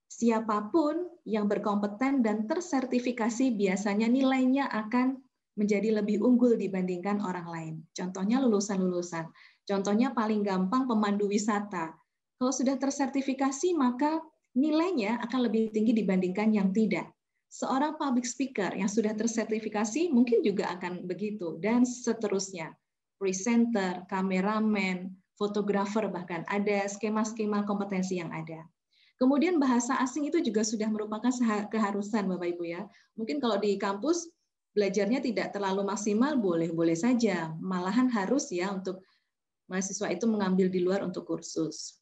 Siapapun yang berkompeten dan tersertifikasi biasanya nilainya akan menjadi lebih unggul dibandingkan orang lain. Contohnya lulusan-lulusan. Contohnya paling gampang pemandu wisata. Kalau sudah tersertifikasi maka nilainya akan lebih tinggi dibandingkan yang tidak. Seorang public speaker yang sudah tersertifikasi mungkin juga akan begitu, dan seterusnya. Presenter, kameramen, fotografer, bahkan ada skema-skema kompetensi yang ada. Kemudian bahasa asing itu juga sudah merupakan keharusan Bapak Ibu ya. Mungkin kalau di kampus belajarnya tidak terlalu maksimal, boleh-boleh saja. Malahan harus ya untuk mahasiswa itu mengambil di luar untuk kursus.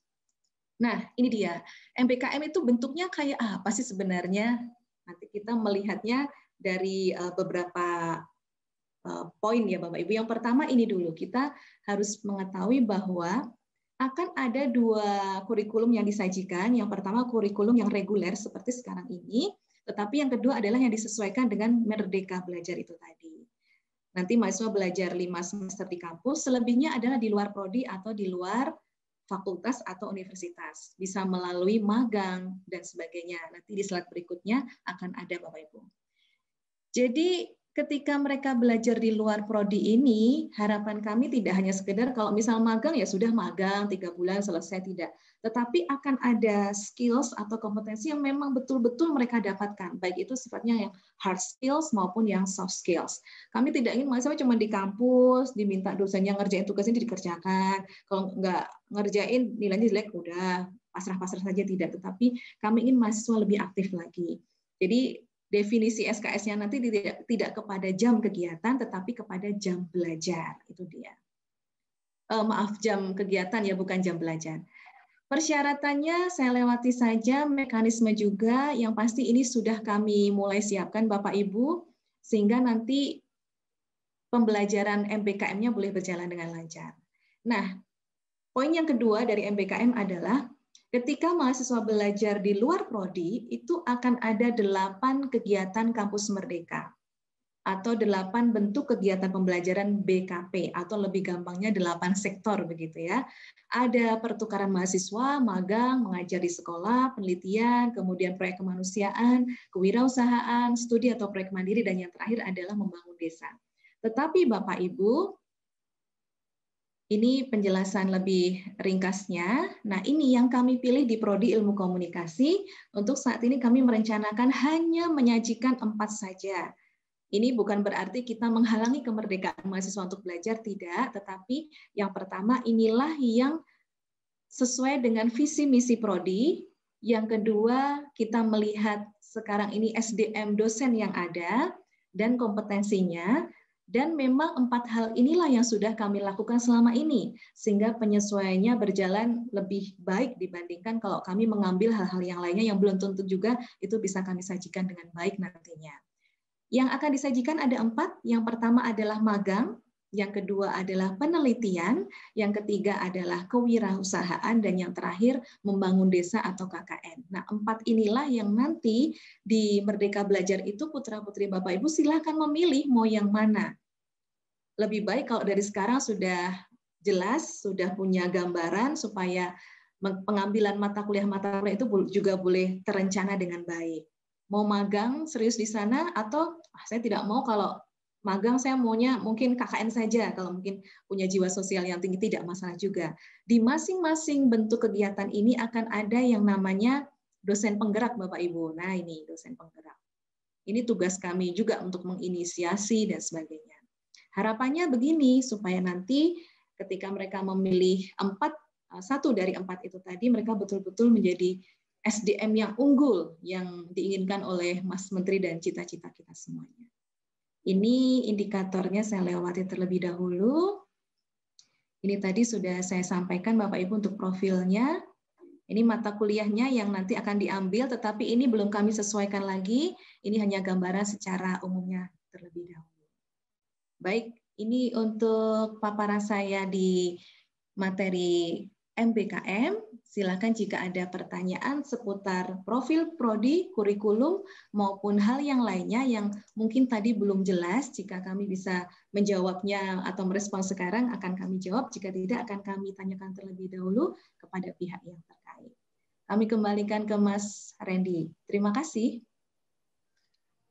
Nah, ini dia. MBKM itu bentuknya kayak apa sih sebenarnya? Nanti kita melihatnya dari beberapa poin ya Bapak Ibu. Yang pertama ini dulu, kita harus mengetahui bahwa akan ada 2 kurikulum yang disajikan. Yang pertama kurikulum yang reguler seperti sekarang ini, tetapi yang kedua adalah yang disesuaikan dengan Merdeka Belajar itu tadi. Nanti mahasiswa belajar 5 semester di kampus, selebihnya adalah di luar prodi atau di luar fakultas atau universitas. Bisa melalui magang dan sebagainya. Nanti di slide berikutnya akan ada Bapak Ibu. Jadi ketika mereka belajar di luar prodi ini, harapan kami tidak hanya sekedar kalau misal magang ya sudah magang 3 bulan selesai, tidak. Tetapi akan ada skills atau kompetensi yang memang betul-betul mereka dapatkan, baik itu sifatnya yang hard skills maupun yang soft skills. Kami tidak ingin mahasiswa cuma di kampus, diminta dosennya ngerjain tugas ini dikerjakan, kalau nggak ngerjain nilainya jelek, udah pasrah-pasrah saja, tidak. Tetapi kami ingin mahasiswa lebih aktif lagi. Jadi definisi SKS-nya nanti tidak kepada jam kegiatan, tetapi kepada jam belajar. Itu dia. Maaf, jam kegiatan ya, bukan jam belajar. Persyaratannya saya lewati saja, mekanisme juga, yang pasti ini sudah kami mulai siapkan Bapak Ibu, sehingga nanti pembelajaran MBKM-nya boleh berjalan dengan lancar. Nah, poin yang kedua dari MBKM adalah ketika mahasiswa belajar di luar prodi, itu akan ada 8 kegiatan kampus merdeka atau 8 bentuk kegiatan pembelajaran BKP atau lebih gampangnya 8 sektor begitu ya. Ada pertukaran mahasiswa, magang, mengajar di sekolah, penelitian, kemudian proyek kemanusiaan, kewirausahaan, studi atau proyek mandiri, dan yang terakhir adalah membangun desa. Tetapi Bapak Ibu, ini penjelasan lebih ringkasnya. Nah, ini yang kami pilih di Prodi Ilmu Komunikasi. Untuk saat ini kami merencanakan hanya menyajikan 4 saja. Ini bukan berarti kita menghalangi kemerdekaan mahasiswa untuk belajar, tidak. Tetapi yang pertama, inilah yang sesuai dengan visi misi Prodi. Yang kedua, kita melihat sekarang ini SDM dosen yang ada dan kompetensinya. Dan memang 4 hal inilah yang sudah kami lakukan selama ini, sehingga penyesuaiannya berjalan lebih baik dibandingkan kalau kami mengambil hal-hal yang lainnya yang belum tentu juga itu bisa kami sajikan dengan baik nantinya. Yang akan disajikan ada 4, yang pertama adalah magang, yang kedua adalah penelitian, yang ketiga adalah kewirausahaan, dan yang terakhir membangun desa atau KKN. Nah, 4 inilah yang nanti di Merdeka Belajar itu putra-putri Bapak Ibu silakan memilih mau yang mana. Lebih baik kalau dari sekarang sudah jelas, sudah punya gambaran supaya pengambilan mata kuliah itu juga boleh terencana dengan baik. Mau magang serius di sana atau saya tidak mau, kalau magang saya maunya mungkin KKN saja, kalau mungkin punya jiwa sosial yang tinggi tidak masalah juga. Di masing-masing bentuk kegiatan ini akan ada yang namanya dosen penggerak Bapak Ibu. Nah, ini dosen penggerak. Ini tugas kami juga untuk menginisiasi dan sebagainya. Harapannya begini, supaya nanti ketika mereka memilih 1 dari 4 itu tadi, mereka betul-betul menjadi SDM yang unggul yang diinginkan oleh Mas Menteri dan cita-cita kita semuanya. Ini indikatornya saya lewati terlebih dahulu. Ini tadi sudah saya sampaikan Bapak Ibu untuk profilnya. Ini mata kuliahnya yang nanti akan diambil, tetapi ini belum kami sesuaikan lagi. Ini hanya gambaran secara umumnya terlebih dahulu. Baik, ini untuk paparan saya di materi MBKM. Silakan jika ada pertanyaan seputar profil prodi, kurikulum, maupun hal yang lainnya yang mungkin tadi belum jelas, jika kami bisa menjawabnya atau merespons sekarang akan kami jawab, jika tidak akan kami tanyakan terlebih dahulu kepada pihak yang terkait. Kami kembalikan ke Mas Randy. Terima kasih.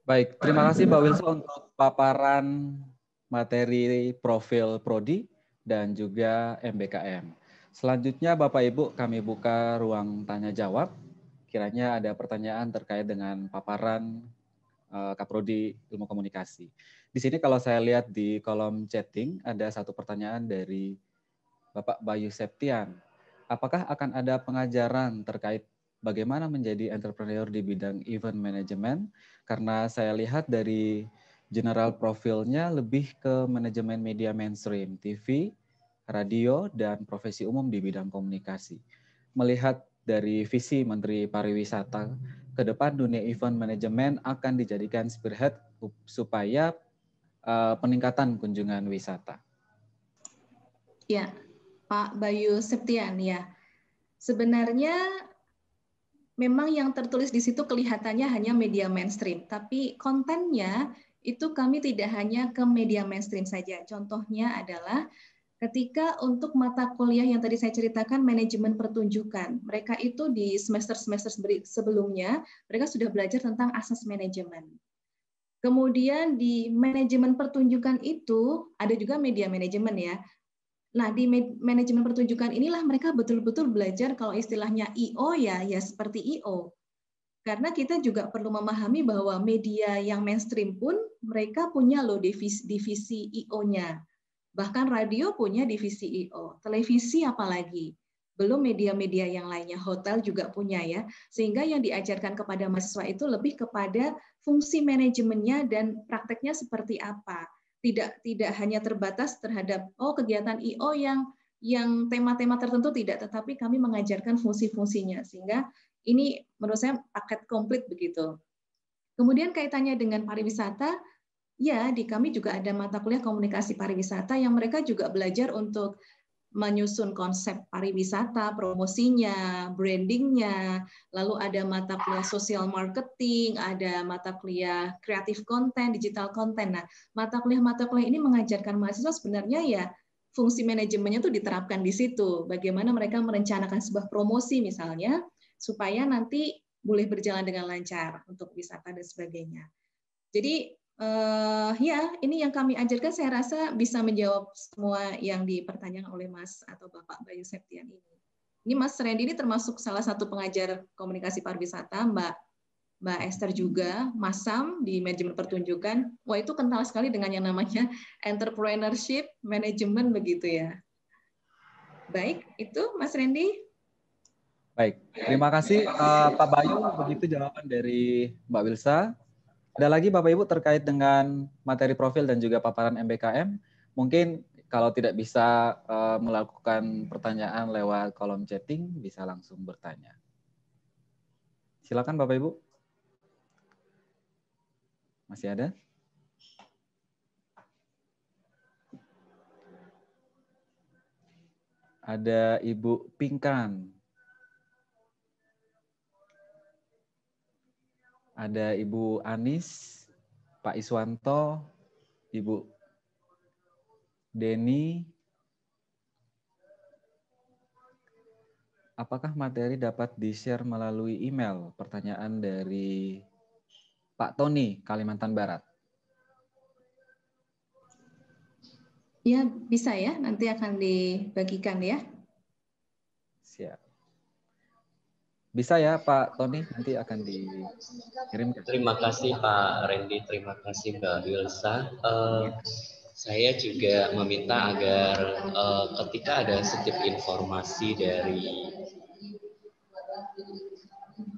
Baik, terima kasih Mbak Wilsa untuk paparan materi profil prodi dan juga MBKM. Selanjutnya Bapak Ibu kami buka ruang tanya jawab. kiranya ada pertanyaan terkait dengan paparan Kaprodi Ilmu Komunikasi. Di sini kalau saya lihat di kolom chatting ada satu pertanyaan dari Bapak Bayu Septian. Apakah akan ada pengajaran terkait bagaimana menjadi entrepreneur di bidang event management? Karena saya lihat dari general profilnya lebih ke manajemen media mainstream, TV, radio, dan profesi umum di bidang komunikasi. Melihat dari visi Menteri Pariwisata, ke depan dunia event manajemen akan dijadikan spearhead supaya peningkatan kunjungan wisata. Ya, Pak Bayu Septian, ya. Sebenarnya memang yang tertulis di situ kelihatannya hanya media mainstream, tapi kontennya itu kami tidak hanya ke media mainstream saja. Contohnya adalah ketika untuk mata kuliah yang tadi saya ceritakan, manajemen pertunjukan, mereka itu di semester-semester sebelumnya, mereka sudah belajar tentang asas manajemen. Kemudian di manajemen pertunjukan itu, ada juga media manajemen ya. Nah, di manajemen pertunjukan inilah mereka betul-betul belajar kalau istilahnya I.O. ya seperti I.O. Karena kita juga perlu memahami bahwa media yang mainstream pun mereka punya loh divisi I.O.-nya. Bahkan radio punya divisi I.O. Televisi apalagi. Belum media-media yang lainnya, hotel juga punya ya. Sehingga yang diajarkan kepada mahasiswa itu lebih kepada fungsi manajemennya dan prakteknya seperti apa. Tidak hanya terbatas terhadap kegiatan I.O. yang tema-tema tertentu tidak, tetapi kami mengajarkan fungsi-fungsinya. Sehingga ini menurut saya paket komplit begitu. Kemudian kaitannya dengan pariwisata, ya, di kami juga ada mata kuliah komunikasi pariwisata yang mereka juga belajar untuk menyusun konsep pariwisata, promosinya, brandingnya, lalu ada mata kuliah social marketing, ada mata kuliah kreatif konten, digital konten. Nah, mata kuliah ini mengajarkan mahasiswa sebenarnya ya fungsi manajemennya itu diterapkan di situ. Bagaimana mereka merencanakan sebuah promosi misalnya, supaya nanti boleh berjalan dengan lancar untuk wisata dan sebagainya. Jadi ya, ini yang kami ajarkan saya rasa bisa menjawab semua yang dipertanyakan oleh Mas atau Bapak Bayu Septian ini. Ini Mas Randy ini termasuk salah satu pengajar komunikasi pariwisata, Mbak Esther juga, Mas Sam di manajemen pertunjukan. Wah, itu kental sekali dengan yang namanya entrepreneurship management begitu ya. Baik, itu Mas Randy. Baik, terima kasih Pak Bayu, begitu jawaban dari Mbak Wilsa. Ada lagi Bapak Ibu terkait dengan materi profil dan juga paparan MBKM. Mungkin kalau tidak bisa melakukan pertanyaan lewat kolom chatting, bisa langsung bertanya. Silakan Bapak Ibu. Masih ada? Ada Ibu Pinkan. Ada Ibu Anis, Pak Iswanto, Ibu Deni. Apakah materi dapat di-share melalui email? Pertanyaan dari Pak Tony, Kalimantan Barat. Ya, bisa ya, nanti akan dibagikan ya. Siap. Bisa ya Pak Tony, nanti akan dikirimkan. Terima kasih Pak Randy, terima kasih Mbak Wilsa. Saya juga meminta agar ketika ada setiap informasi dari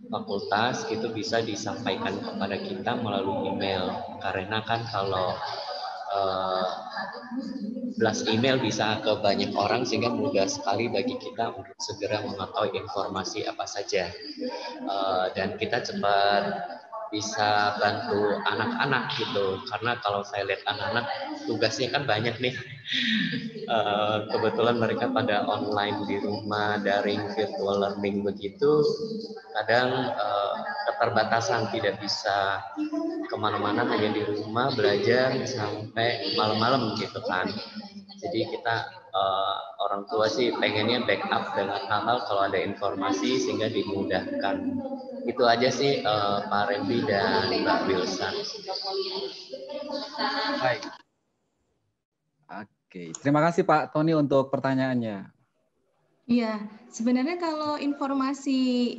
fakultas itu bisa disampaikan kepada kita melalui email. Karena kan kalau blast email bisa ke banyak orang sehingga mudah sekali bagi kita untuk segera mengetahui informasi apa saja. Dan kita cepat bisa bantu anak-anak gitu, karena kalau saya lihat anak-anak tugasnya kan banyak nih. Kebetulan mereka pada online di rumah, daring, virtual learning begitu, kadang keterbatasan, tidak bisa kemana-mana, hanya di rumah belajar sampai malam-malam gitu kan. Jadi kita orang tua sih pengennya backup dengan hal-hal kalau ada informasi sehingga dimudahkan. Itu aja sih Pak Randy dan Mbak Wilsa. Baik. Oke, terima kasih Pak Tony untuk pertanyaannya. Iya, sebenarnya kalau informasi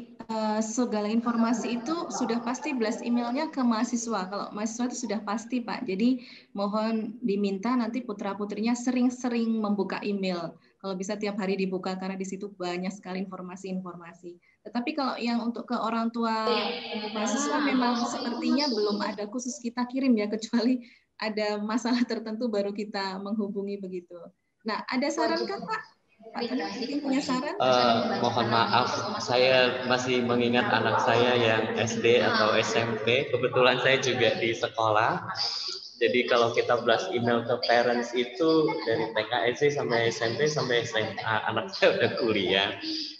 segala informasi itu sudah pasti blast emailnya ke mahasiswa. Kalau mahasiswa itu sudah pasti, Pak. Jadi mohon diminta nanti putra-putrinya sering-sering membuka email. Kalau bisa tiap hari dibuka karena di situ banyak sekali informasi-informasi. Tetapi kalau yang untuk ke orang tua mahasiswa memang sepertinya belum ada khusus kita kirim ya, kecuali ada masalah tertentu baru kita menghubungi begitu. Nah, ada saran kan, Pak? Pak Tony mungkin punya saran? Mohon maaf, saya masih mengingat anak saya yang SD atau SMP. Kebetulan saya juga di sekolah. Jadi kalau kita blast email ke parents itu dari TK SD sampai SMP sampai SMA, anak saya udah kuliah.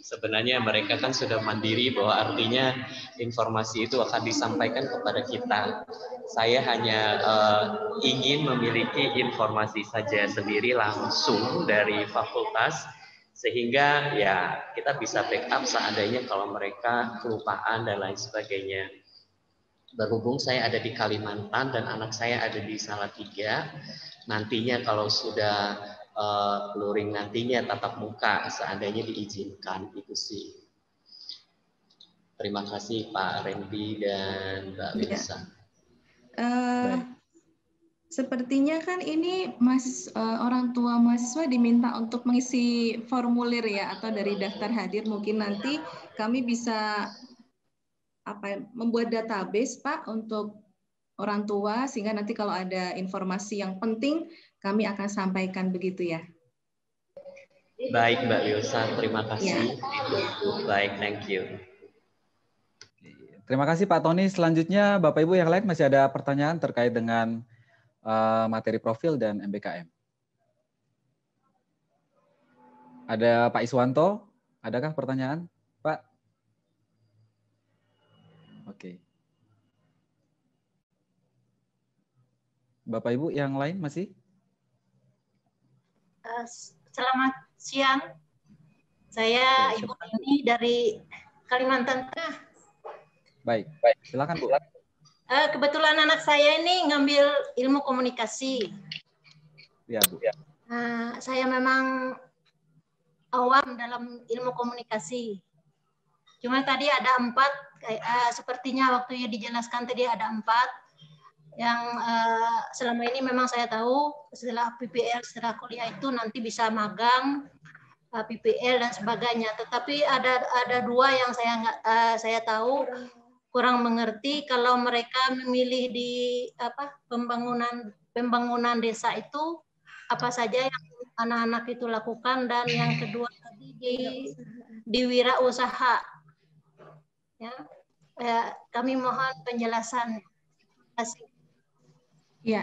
Sebenarnya mereka kan sudah mandiri, bahwa artinya informasi itu akan disampaikan kepada kita. Saya hanya ingin memiliki informasi saja sendiri langsung dari fakultas, sehingga ya kita bisa backup seandainya kalau mereka kelupaan dan lain sebagainya. Berhubung saya ada di Kalimantan dan anak saya ada di Salatiga, nantinya kalau sudah luring nantinya tatap muka seandainya diizinkan, itu sih. Terima kasih Pak Randy dan Mbak Wilsa. Sepertinya kan ini orang tua mahasiswa diminta untuk mengisi formulir ya, atau dari daftar hadir. Mungkin nanti kami bisa membuat database Pak untuk orang tua, sehingga nanti kalau ada informasi yang penting kami akan sampaikan, begitu ya. Baik Mbak Wilsa, terima kasih. Baik, thank you. Terima kasih Pak Tony. Selanjutnya Bapak Ibu yang lain masih ada pertanyaan terkait dengan materi profil dan MBKM. Ada Pak Iswanto, adakah pertanyaan, Pak? Oke. Bapak Ibu yang lain masih? Selamat siang. Saya Ibu Rini dari Kalimantan Tengah. Baik, silakan Bu. Kebetulan anak saya ini ngambil ilmu komunikasi. Ya, Bu. Saya memang awam dalam ilmu komunikasi. Cuma tadi ada 4, sepertinya waktu dijelaskan tadi ada 4. Yang selama ini memang saya tahu setelah PPL, setelah kuliah itu nanti bisa magang, PPL dan sebagainya. Tetapi ada 2 yang saya tahu kurang mengerti kalau mereka memilih di pembangunan desa itu apa saja yang anak-anak itu lakukan, dan yang kedua tadi di wirausaha. Ya, kami mohon penjelasan. Terima kasih. Ya,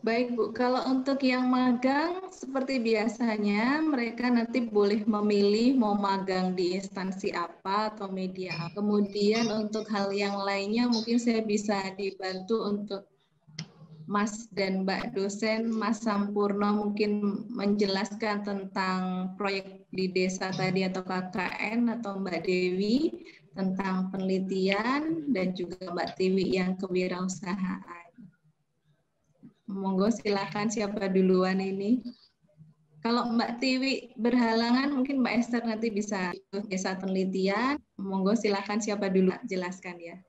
baik Bu. Kalau untuk yang magang seperti biasanya mereka nanti boleh memilih mau magang di instansi apa atau media. Kemudian untuk hal yang lainnya mungkin saya bisa dibantu untuk Mas dan Mbak dosen, Mas Sampurno mungkin menjelaskan tentang proyek di desa tadi atau KKN, atau Mbak Dewi tentang penelitian, dan juga Mbak Tiwi yang kewirausahaan. Monggo silakan, siapa duluan ini? Kalau Mbak Tiwi berhalangan, mungkin Mbak Esther nanti bisa desa penelitian. Monggo silakan, siapa dulu jelaskan ya.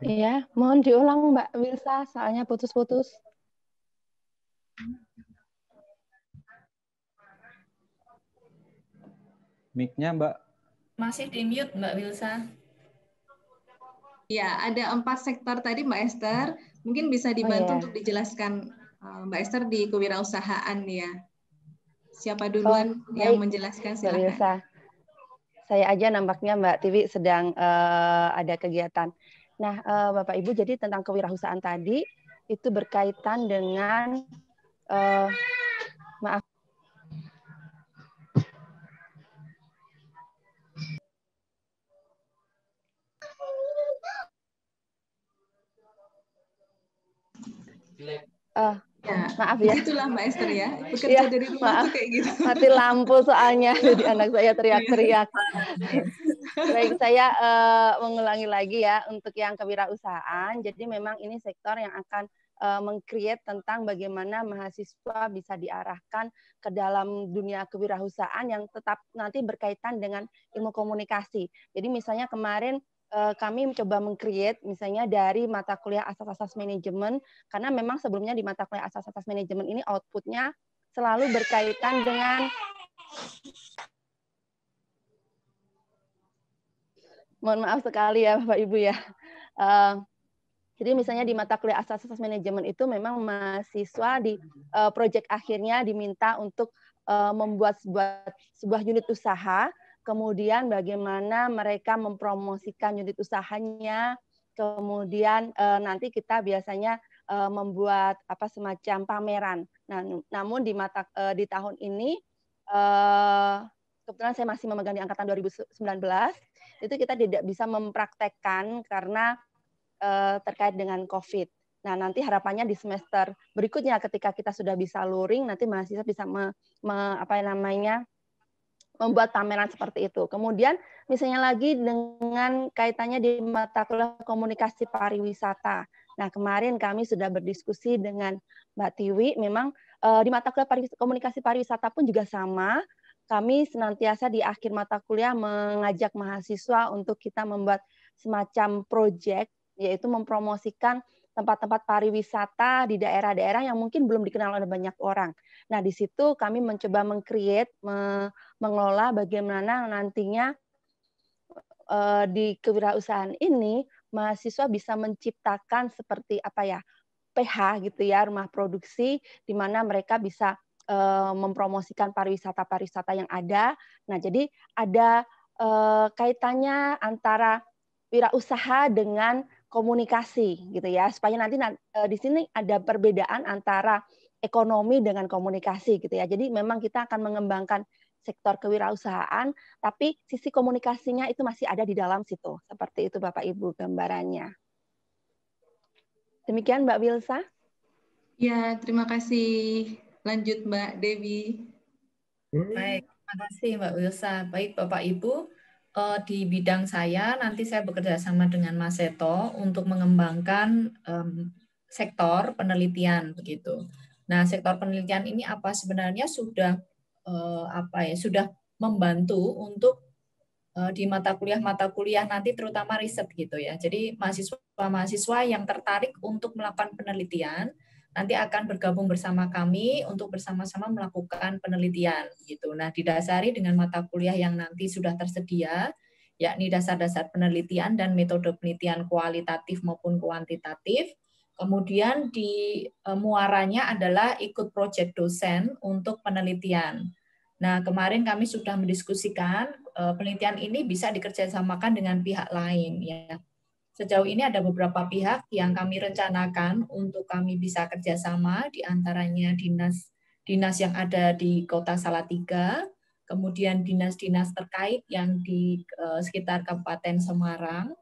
Iya, mohon diulang Mbak Wilsa, soalnya putus-putus. Mic-nya Mbak. Masih di mute Mbak Wilsa. Ya, ada 4 sektor tadi Mbak Esther. Mungkin bisa dibantu untuk dijelaskan Mbak Esther di kewirausahaan ya. Siapa duluan yang menjelaskan, silakan. Saya aja nampaknya Mbak Tiwi sedang ada kegiatan. Nah, Bapak Ibu, jadi tentang kewirausahaan tadi itu berkaitan dengan maaf. Maaf ya. Itulah Mbak Esther ya. Bekerja dari rumah tuh kayak gitu. Mati lampu soalnya, jadi anak saya teriak-teriak. Baik, saya mengulangi lagi ya untuk yang kewirausahaan. Jadi memang ini sektor yang akan meng-create tentang bagaimana mahasiswa bisa diarahkan ke dalam dunia kewirausahaan yang tetap nanti berkaitan dengan ilmu komunikasi. Jadi misalnya kemarin kami mencoba meng-create misalnya dari mata kuliah asas-asas manajemen, karena memang sebelumnya di mata kuliah asas-asas manajemen ini outputnya selalu berkaitan dengan mohon maaf sekali ya Bapak Ibu ya. Jadi misalnya di mata kuliah asas-asas manajemen itu memang mahasiswa di proyek akhirnya diminta untuk membuat sebuah unit usaha, kemudian bagaimana mereka mempromosikan unit usahanya, kemudian nanti kita biasanya membuat semacam pameran. Nah, namun di tahun ini kebetulan saya masih memegang di angkatan 2019, itu kita tidak bisa mempraktekkan karena terkait dengan COVID. Nah, nanti harapannya di semester berikutnya ketika kita sudah bisa luring, nanti mahasiswa bisa membuat pameran seperti itu. Kemudian misalnya lagi dengan kaitannya di mata kuliah komunikasi pariwisata. Nah, kemarin kami sudah berdiskusi dengan Mbak Tiwi, memang di mata kuliah komunikasi pariwisata pun juga sama. Kami senantiasa di akhir mata kuliah mengajak mahasiswa untuk kita membuat semacam proyek, yaitu mempromosikan tempat-tempat pariwisata di daerah-daerah yang mungkin belum dikenal oleh banyak orang. Nah, di situ kami mencoba meng-create, mengelola bagaimana nantinya di kewirausahaan ini mahasiswa bisa menciptakan seperti PH gitu ya, rumah produksi di mana mereka bisa mempromosikan pariwisata-pariwisata yang ada. Nah, jadi ada kaitannya antara wirausaha dengan komunikasi gitu ya, supaya nanti di sini ada perbedaan antara ekonomi dengan komunikasi gitu ya. Jadi memang kita akan mengembangkan sektor kewirausahaan, tapi sisi komunikasinya itu masih ada di dalam situ. Seperti itu Bapak Ibu gambarannya. Demikian Mbak Wilsa. Ya, terima kasih. Lanjut Mbak Dewi. Baik, terima kasih Mbak Wilsa. Baik Bapak Ibu, di bidang saya nanti saya bekerja sama dengan Mas Seto untuk mengembangkan sektor penelitian begitu. Nah, sektor penelitian ini apa sebenarnya sudah sudah membantu untuk di mata kuliah nanti terutama riset gitu ya. Jadi mahasiswa yang tertarik untuk melakukan penelitian nanti akan bergabung bersama kami untuk bersama-sama melakukan penelitian gitu. Nah, didasari dengan mata kuliah yang nanti sudah tersedia, yakni dasar-dasar penelitian dan metode penelitian kualitatif maupun kuantitatif. Kemudian di muaranya adalah ikut proyek dosen untuk penelitian. Nah, kemarin kami sudah mendiskusikan penelitian ini bisa dikerjasamakan dengan pihak lain ya. Sejauh ini ada beberapa pihak yang kami rencanakan untuk kami bisa kerjasama, diantaranya dinas yang ada di Kota Salatiga, kemudian dinas-dinas terkait yang di sekitar Kabupaten Semarang,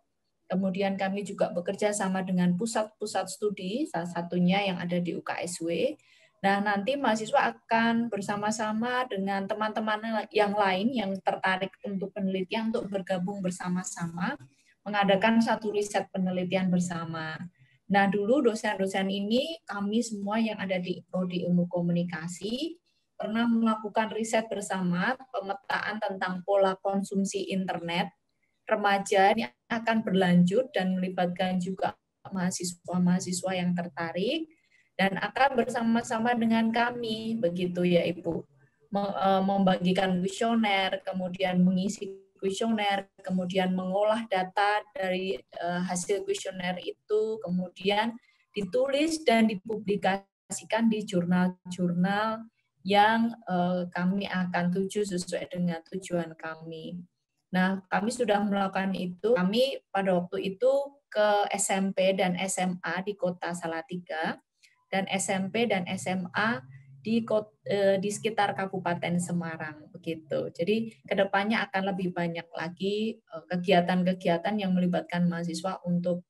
kemudian kami juga bekerja sama dengan pusat-pusat studi, salah satunya yang ada di UKSW. Nah, nanti mahasiswa akan bersama-sama dengan teman-teman yang lain yang tertarik untuk penelitian untuk bergabung bersama-sama mengadakan satu riset penelitian bersama. Nah, dulu dosen-dosen ini, kami semua yang ada di Prodi Ilmu Komunikasi, pernah melakukan riset bersama, pemetaan tentang pola konsumsi internet remaja ini akan berlanjut dan melibatkan juga mahasiswa-mahasiswa yang tertarik, dan akan bersama-sama dengan kami, begitu ya Ibu, membagikan kuesioner, kemudian mengisi kuesioner, kemudian mengolah data dari hasil kuesioner itu, kemudian ditulis dan dipublikasikan di jurnal-jurnal yang kami akan tuju sesuai dengan tujuan kami. Nah, kami sudah melakukan itu. Kami pada waktu itu ke SMP dan SMA di Kota Salatiga, dan SMP dan SMA di sekitar Kabupaten Semarang begitu. Jadi kedepannya akan lebih banyak lagi kegiatan-kegiatan yang melibatkan mahasiswa untuk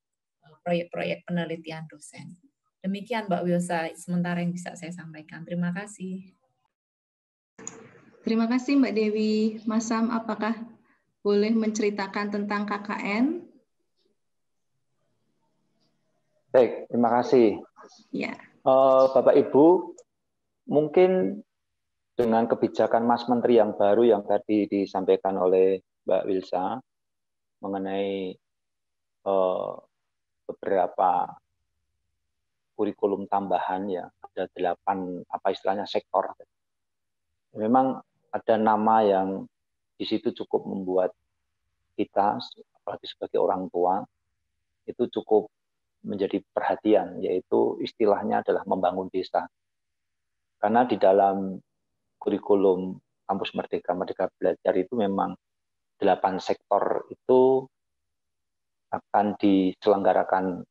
proyek-proyek penelitian dosen. Demikian Mbak Wilsa sementara yang bisa saya sampaikan. Terima kasih. Terima kasih Mbak Dewi. Mas Sam, apakah boleh menceritakan tentang KKN? Baik, terima kasih Ya. Bapak Ibu, mungkin dengan kebijakan Mas Menteri yang baru yang tadi disampaikan oleh Mbak Wilsa mengenai beberapa kurikulum tambahan, ya ada 8 apa istilahnya sektor. Memang ada nama yang di situ cukup membuat kita, apalagi sebagai orang tua, itu cukup menjadi perhatian, yaitu istilahnya adalah membangun desa. Karena di dalam kurikulum Kampus Merdeka, Merdeka Belajar itu memang 8 sektor itu akan diselenggarakan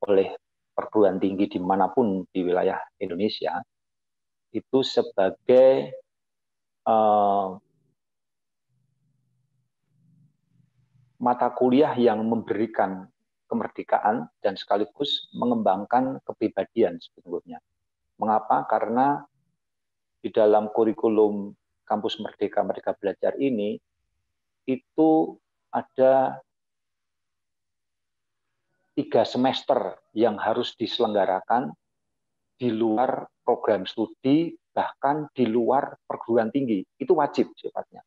oleh perguruan tinggi dimanapun di wilayah Indonesia, itu sebagai mata kuliah yang memberikan kemerdekaan dan sekaligus mengembangkan kepribadian sebetulnya. Mengapa? Karena di dalam kurikulum Kampus Merdeka, Merdeka Belajar ini, itu ada 3 semester yang harus diselenggarakan di luar program studi, bahkan di luar perguruan tinggi. Itu wajib sifatnya.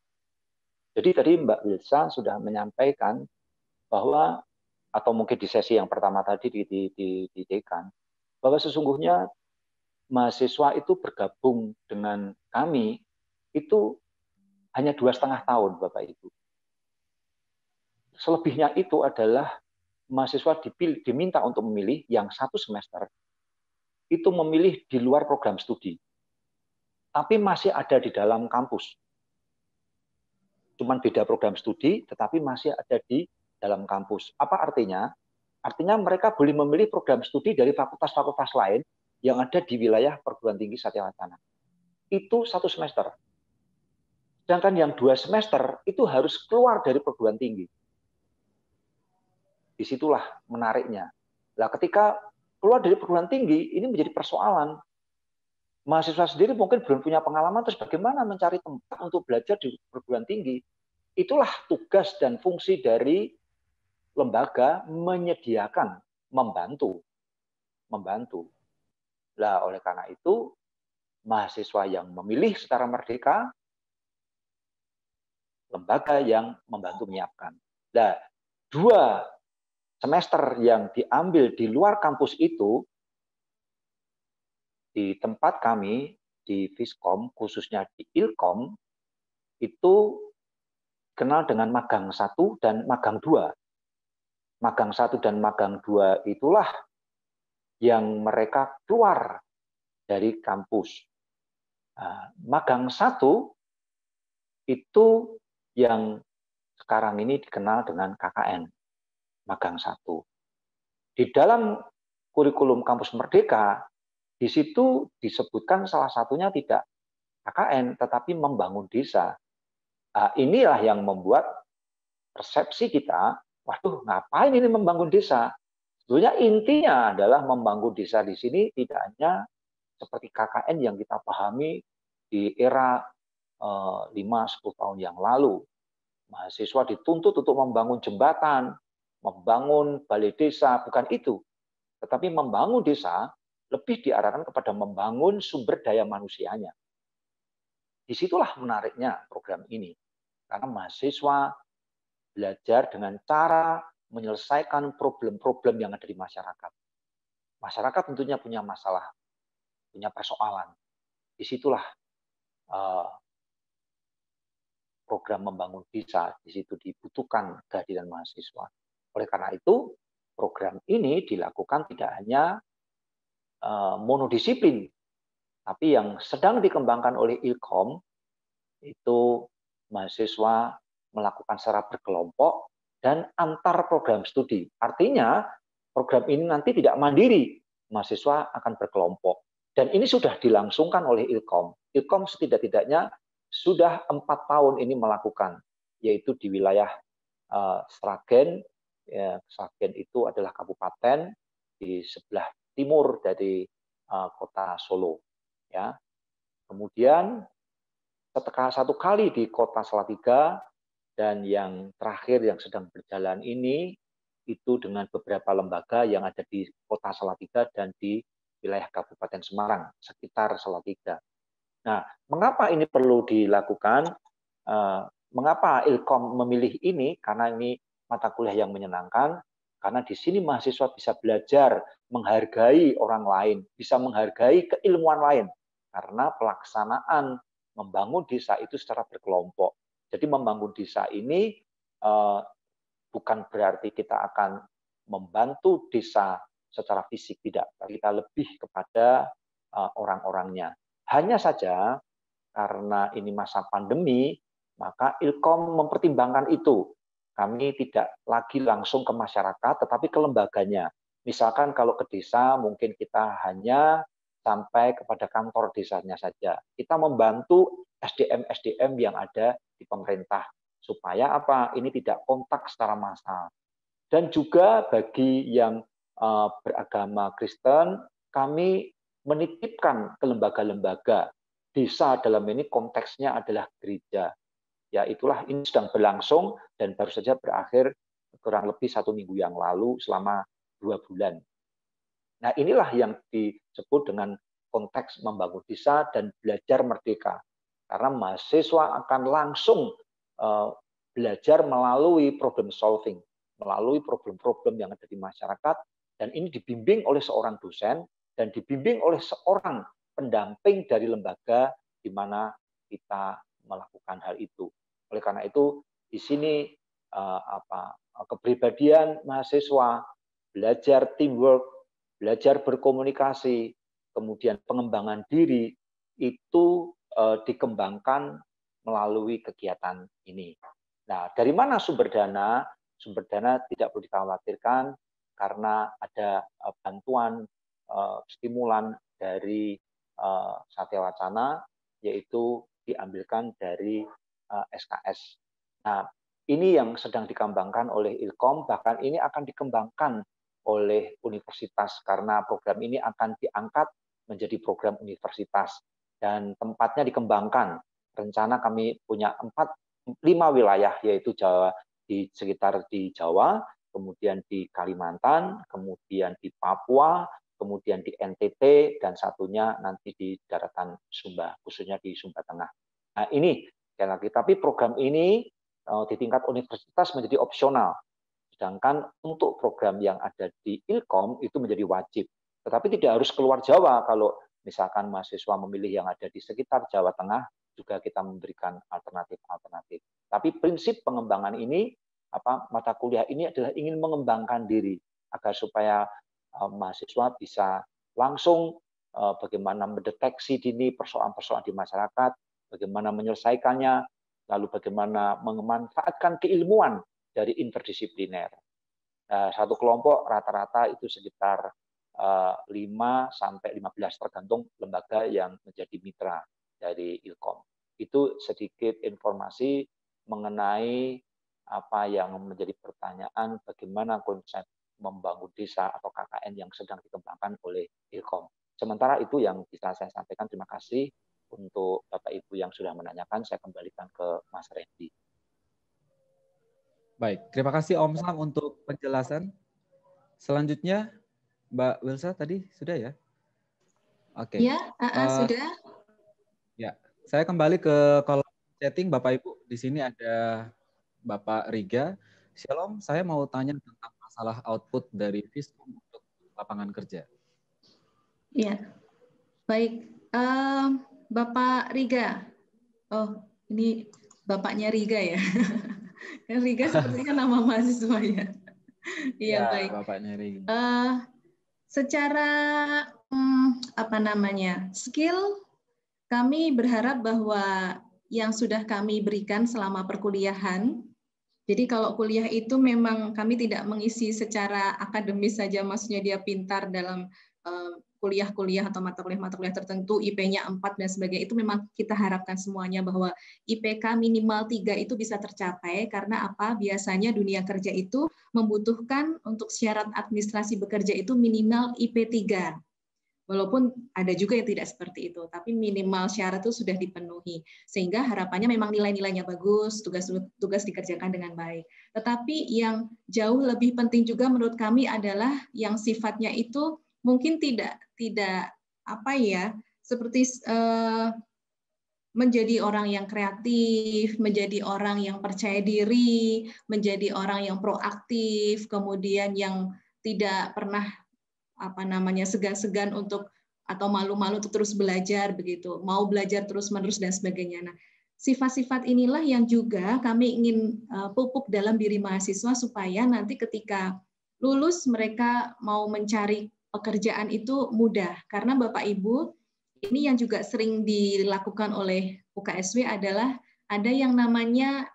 Jadi tadi Mbak Wilsa sudah menyampaikan bahwa, atau mungkin di sesi yang pertama tadi di dekan, bahwa sesungguhnya mahasiswa itu bergabung dengan kami itu hanya 2,5 tahun, Bapak Ibu. Selebihnya itu adalah mahasiswa diminta untuk memilih yang 1 semester itu memilih di luar program studi, tapi masih ada di dalam kampus. Cuman beda program studi, tetapi masih ada di dalam kampus. Apa artinya? Artinya mereka boleh memilih program studi dari fakultas-fakultas lain yang ada di wilayah perguruan tinggi Satya Wacana. Itu 1 semester. Sedangkan yang 2 semester itu harus keluar dari perguruan tinggi. Disitulah menariknya. Nah, ketika keluar dari perguruan tinggi, ini menjadi persoalan. Mahasiswa sendiri mungkin belum punya pengalaman, terus bagaimana mencari tempat untuk belajar di perguruan tinggi. Itulah tugas dan fungsi dari lembaga menyediakan, membantu. Nah, oleh karena itu, mahasiswa yang memilih secara merdeka, lembaga yang membantu menyiapkan. Nah, 2 semester yang diambil di luar kampus itu, di tempat kami, di Fiskom, khususnya di Ilkom, itu kenal dengan magang 1 dan magang 2. Magang 1 dan magang 2 itulah yang mereka keluar dari kampus. Nah, magang 1 itu yang sekarang ini dikenal dengan KKN. Magang 1. Di dalam kurikulum Kampus Merdeka, di situ disebutkan salah satunya tidak KKN, tetapi membangun desa. Nah, inilah yang membuat persepsi kita, waduh, ngapain ini membangun desa? Sebetulnya intinya adalah membangun desa di sini tidak hanya seperti KKN yang kita pahami di era 5-10 tahun yang lalu. Mahasiswa dituntut untuk membangun jembatan, membangun balai desa, bukan itu. Tetapi membangun desa lebih diarahkan kepada membangun sumber daya manusianya. Disitulah menariknya program ini. Karena mahasiswa belajar dengan cara menyelesaikan problem-problem yang ada di masyarakat. Masyarakat tentunya punya masalah, punya persoalan. Disitulah program membangun desa, di situ dibutuhkan kehadiran mahasiswa. Oleh karena itu, program ini dilakukan tidak hanya monodisiplin, tapi yang sedang dikembangkan oleh Ilkom, itu mahasiswa melakukan secara berkelompok dan antar program studi. Artinya, program ini nanti tidak mandiri, mahasiswa akan berkelompok. Dan ini sudah dilangsungkan oleh Ilkom. Ilkom setidak-tidaknya sudah 4 tahun ini melakukan, yaitu di wilayah Sragen. Ya, Sragen itu adalah kabupaten di sebelah timur dari kota Solo. Ya. Kemudian setelah 1 kali di kota Salatiga, dan yang terakhir yang sedang berjalan ini itu dengan beberapa lembaga yang ada di Kota Salatiga dan di wilayah Kabupaten Semarang, sekitar Salatiga. Nah, mengapa ini perlu dilakukan? Mengapa Ilkom memilih ini? Karena ini mata kuliah yang menyenangkan, karena di sini mahasiswa bisa belajar menghargai orang lain, bisa menghargai keilmuan lain, karena pelaksanaan membangun desa itu secara berkelompok. Jadi membangun desa ini bukan berarti kita akan membantu desa secara fisik, tidak. Kita lebih kepada orang-orangnya. Hanya saja karena ini masa pandemi, maka Ilkom mempertimbangkan itu. Kami tidak lagi langsung ke masyarakat, tetapi ke lembaganya. Misalkan kalau ke desa, mungkin kita hanya sampai kepada kantor desanya saja. Kita membantu SDM-SDM yang ada di pemerintah. Supaya apa? Ini tidak kontak secara massal. Dan juga bagi yang beragama Kristen, kami menitipkan ke lembaga-lembaga. Desa dalam ini konteksnya adalah gereja. Ya itulah ini sedang berlangsung dan baru saja berakhir kurang lebih 1 minggu yang lalu selama 2 bulan. Nah inilah yang disebut dengan konteks membangun desa dan belajar merdeka. Karena mahasiswa akan langsung belajar melalui problem solving, melalui problem-problem yang ada di masyarakat, dan ini dibimbing oleh seorang dosen dan dibimbing oleh seorang pendamping dari lembaga di mana kita melakukan hal itu. Oleh karena itu, di sini kepribadian mahasiswa, belajar teamwork, belajar berkomunikasi, kemudian pengembangan diri, itu dikembangkan melalui kegiatan ini. Nah, dari mana sumber dana? Sumber dana tidak perlu dikhawatirkan karena ada bantuan stimulan dari Satya Wacana, yaitu diambilkan dari SKS. Nah, ini yang sedang dikembangkan oleh Ilkom, bahkan ini akan dikembangkan oleh universitas karena program ini akan diangkat menjadi program universitas dan tempatnya dikembangkan. Rencana kami punya 5 wilayah, yaitu Jawa, di sekitar di Jawa, kemudian di Kalimantan, kemudian di Papua, kemudian di NTT, dan satunya nanti di daratan Sumba, khususnya di Sumba Tengah. Nah ini, lagi, tapi program ini di tingkat universitas menjadi opsional, sedangkan untuk program yang ada di Ilkom itu menjadi wajib. Tetapi tidak harus keluar Jawa, kalau misalkan mahasiswa memilih yang ada di sekitar Jawa Tengah, juga kita memberikan alternatif-alternatif. Tapi prinsip pengembangan ini, mata kuliah ini adalah ingin mengembangkan diri, agar supaya mahasiswa bisa langsung bagaimana mendeteksi dini persoalan-persoalan di masyarakat, bagaimana menyelesaikannya, lalu bagaimana memanfaatkan keilmuan dari interdisipliner. Satu kelompok rata-rata itu sekitar 5 sampai 15, tergantung lembaga yang menjadi mitra dari Ilkom. Itu sedikit informasi mengenai apa yang menjadi pertanyaan, bagaimana konsep membangun desa atau KKN yang sedang dikembangkan oleh Ilkom. Sementara itu yang bisa saya sampaikan. Terima kasih untuk Bapak Ibu yang sudah menanyakan. Saya kembalikan ke Mas Randy. Baik, terima kasih Om Sam untuk penjelasan. Selanjutnya Mbak Wilsa tadi sudah ya? Oke. Ya, sudah. Ya, saya kembali ke kolom chatting Bapak Ibu. Di sini ada Bapak Riga. Shalom, saya mau tanya tentang masalah output dari Viskom untuk lapangan kerja. Iya, baik. Bapak Riga. Oh, ini Bapaknya Riga ya? Kan Riga sepertinya nama mahasiswa ya? Iya, baik. Bapaknya Riga. Secara skill, kami berharap bahwa yang sudah kami berikan selama perkuliahan, jadi kalau kuliah itu memang kami tidak mengisi secara akademis saja, maksudnya dia pintar dalam kuliah-kuliah atau mata kuliah tertentu, IP-nya 4 dan sebagainya, itu memang kita harapkan semuanya bahwa IPK minimal 3 itu bisa tercapai, karena apa? Biasanya dunia kerja itu membutuhkan untuk syarat administrasi bekerja itu minimal IP 3. Walaupun ada juga yang tidak seperti itu, tapi minimal syarat itu sudah dipenuhi. Sehingga harapannya memang nilai-nilainya bagus, tugas dikerjakan dengan baik. Tetapi yang jauh lebih penting juga menurut kami adalah yang sifatnya itu mungkin tidak seperti menjadi orang yang kreatif, menjadi orang yang percaya diri, menjadi orang yang proaktif, kemudian yang tidak pernah segan-segan untuk atau malu-malu untuk terus belajar begitu, mau belajar terus-menerus dan sebagainya. Nah, sifat-sifat inilah yang juga kami ingin pupuk dalam diri mahasiswa supaya nanti ketika lulus mereka mau mencari pekerjaan itu mudah. Karena Bapak Ibu, ini yang juga sering dilakukan oleh UKSW adalah ada yang namanya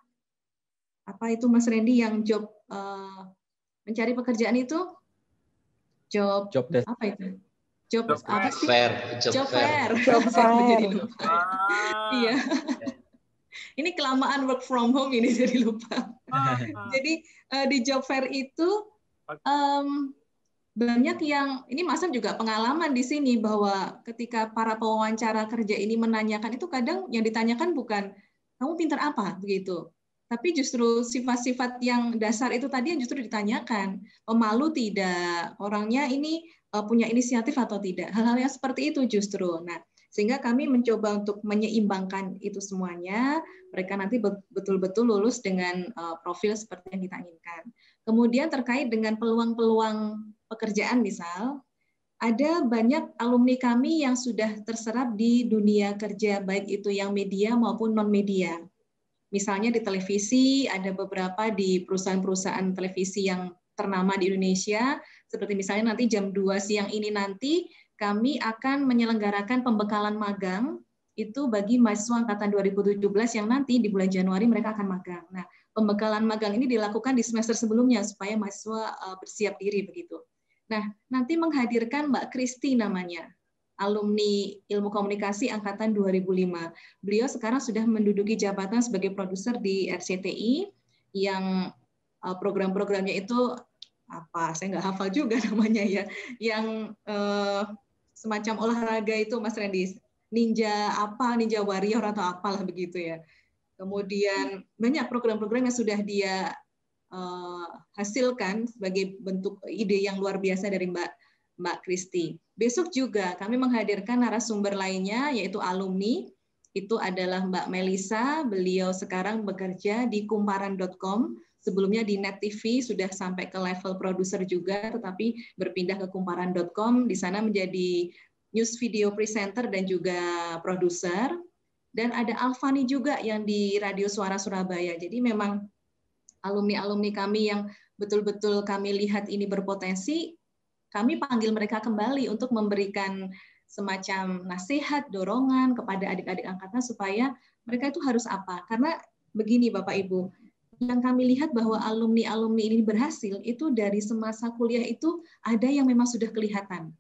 Mas Randy, yang job mencari pekerjaan itu job apa itu? Job apa sih? Job fair. Iya. Ini kelamaan work from home ini jadi lupa. Jadi di job fair itu banyak yang ini Mas Sam juga pengalaman di sini bahwa ketika para pewawancara kerja ini menanyakan itu kadang yang ditanyakan bukan kamu pintar apa begitu. Tapi justru sifat-sifat yang dasar itu tadi yang justru ditanyakan. Pemalu tidak, orangnya ini punya inisiatif atau tidak. Hal-hal yang seperti itu justru. Nah, sehingga kami mencoba untuk menyeimbangkan itu semuanya. Mereka nanti betul-betul lulus dengan profil seperti yang kita inginkan. Kemudian terkait dengan peluang-peluang pekerjaan misal, ada banyak alumni kami yang sudah terserap di dunia kerja, baik itu yang media maupun non-media. Misalnya di televisi, ada beberapa di perusahaan-perusahaan televisi yang ternama di Indonesia, seperti misalnya nanti jam 2 siang ini nanti kami akan menyelenggarakan pembekalan magang, itu bagi mahasiswa angkatan 2017 yang nanti di bulan Januari mereka akan magang. Nah, pembekalan magang ini dilakukan di semester sebelumnya supaya mahasiswa bersiap diri begitu. Nah, nanti menghadirkan Mbak Kristi namanya, alumni Ilmu Komunikasi angkatan 2005. Beliau sekarang sudah menduduki jabatan sebagai produser di RCTI yang program-programnya itu saya nggak hafal juga namanya ya, yang semacam olahraga itu Mas Randy, Ninja Warrior atau apalah begitu ya. Kemudian banyak program-program yang sudah dia hasilkan sebagai bentuk ide yang luar biasa dari Mbak Kristi. Besok juga kami menghadirkan narasumber lainnya, yaitu alumni. Itu adalah Mbak Melisa, beliau sekarang bekerja di kumparan.com, sebelumnya di Net TV sudah sampai ke level produser juga, tetapi berpindah ke kumparan.com, di sana menjadi news video presenter dan juga produser. Dan ada Alfani juga yang di Radio Suara Surabaya. Jadi memang alumni-alumni kami yang betul-betul kami lihat ini berpotensi, kami panggil mereka kembali untuk memberikan semacam nasihat, dorongan kepada adik-adik angkatan supaya mereka itu harus apa. Karena begini Bapak Ibu, yang kami lihat bahwa alumni-alumni ini berhasil itu dari semasa kuliah itu ada yang memang sudah kelihatan.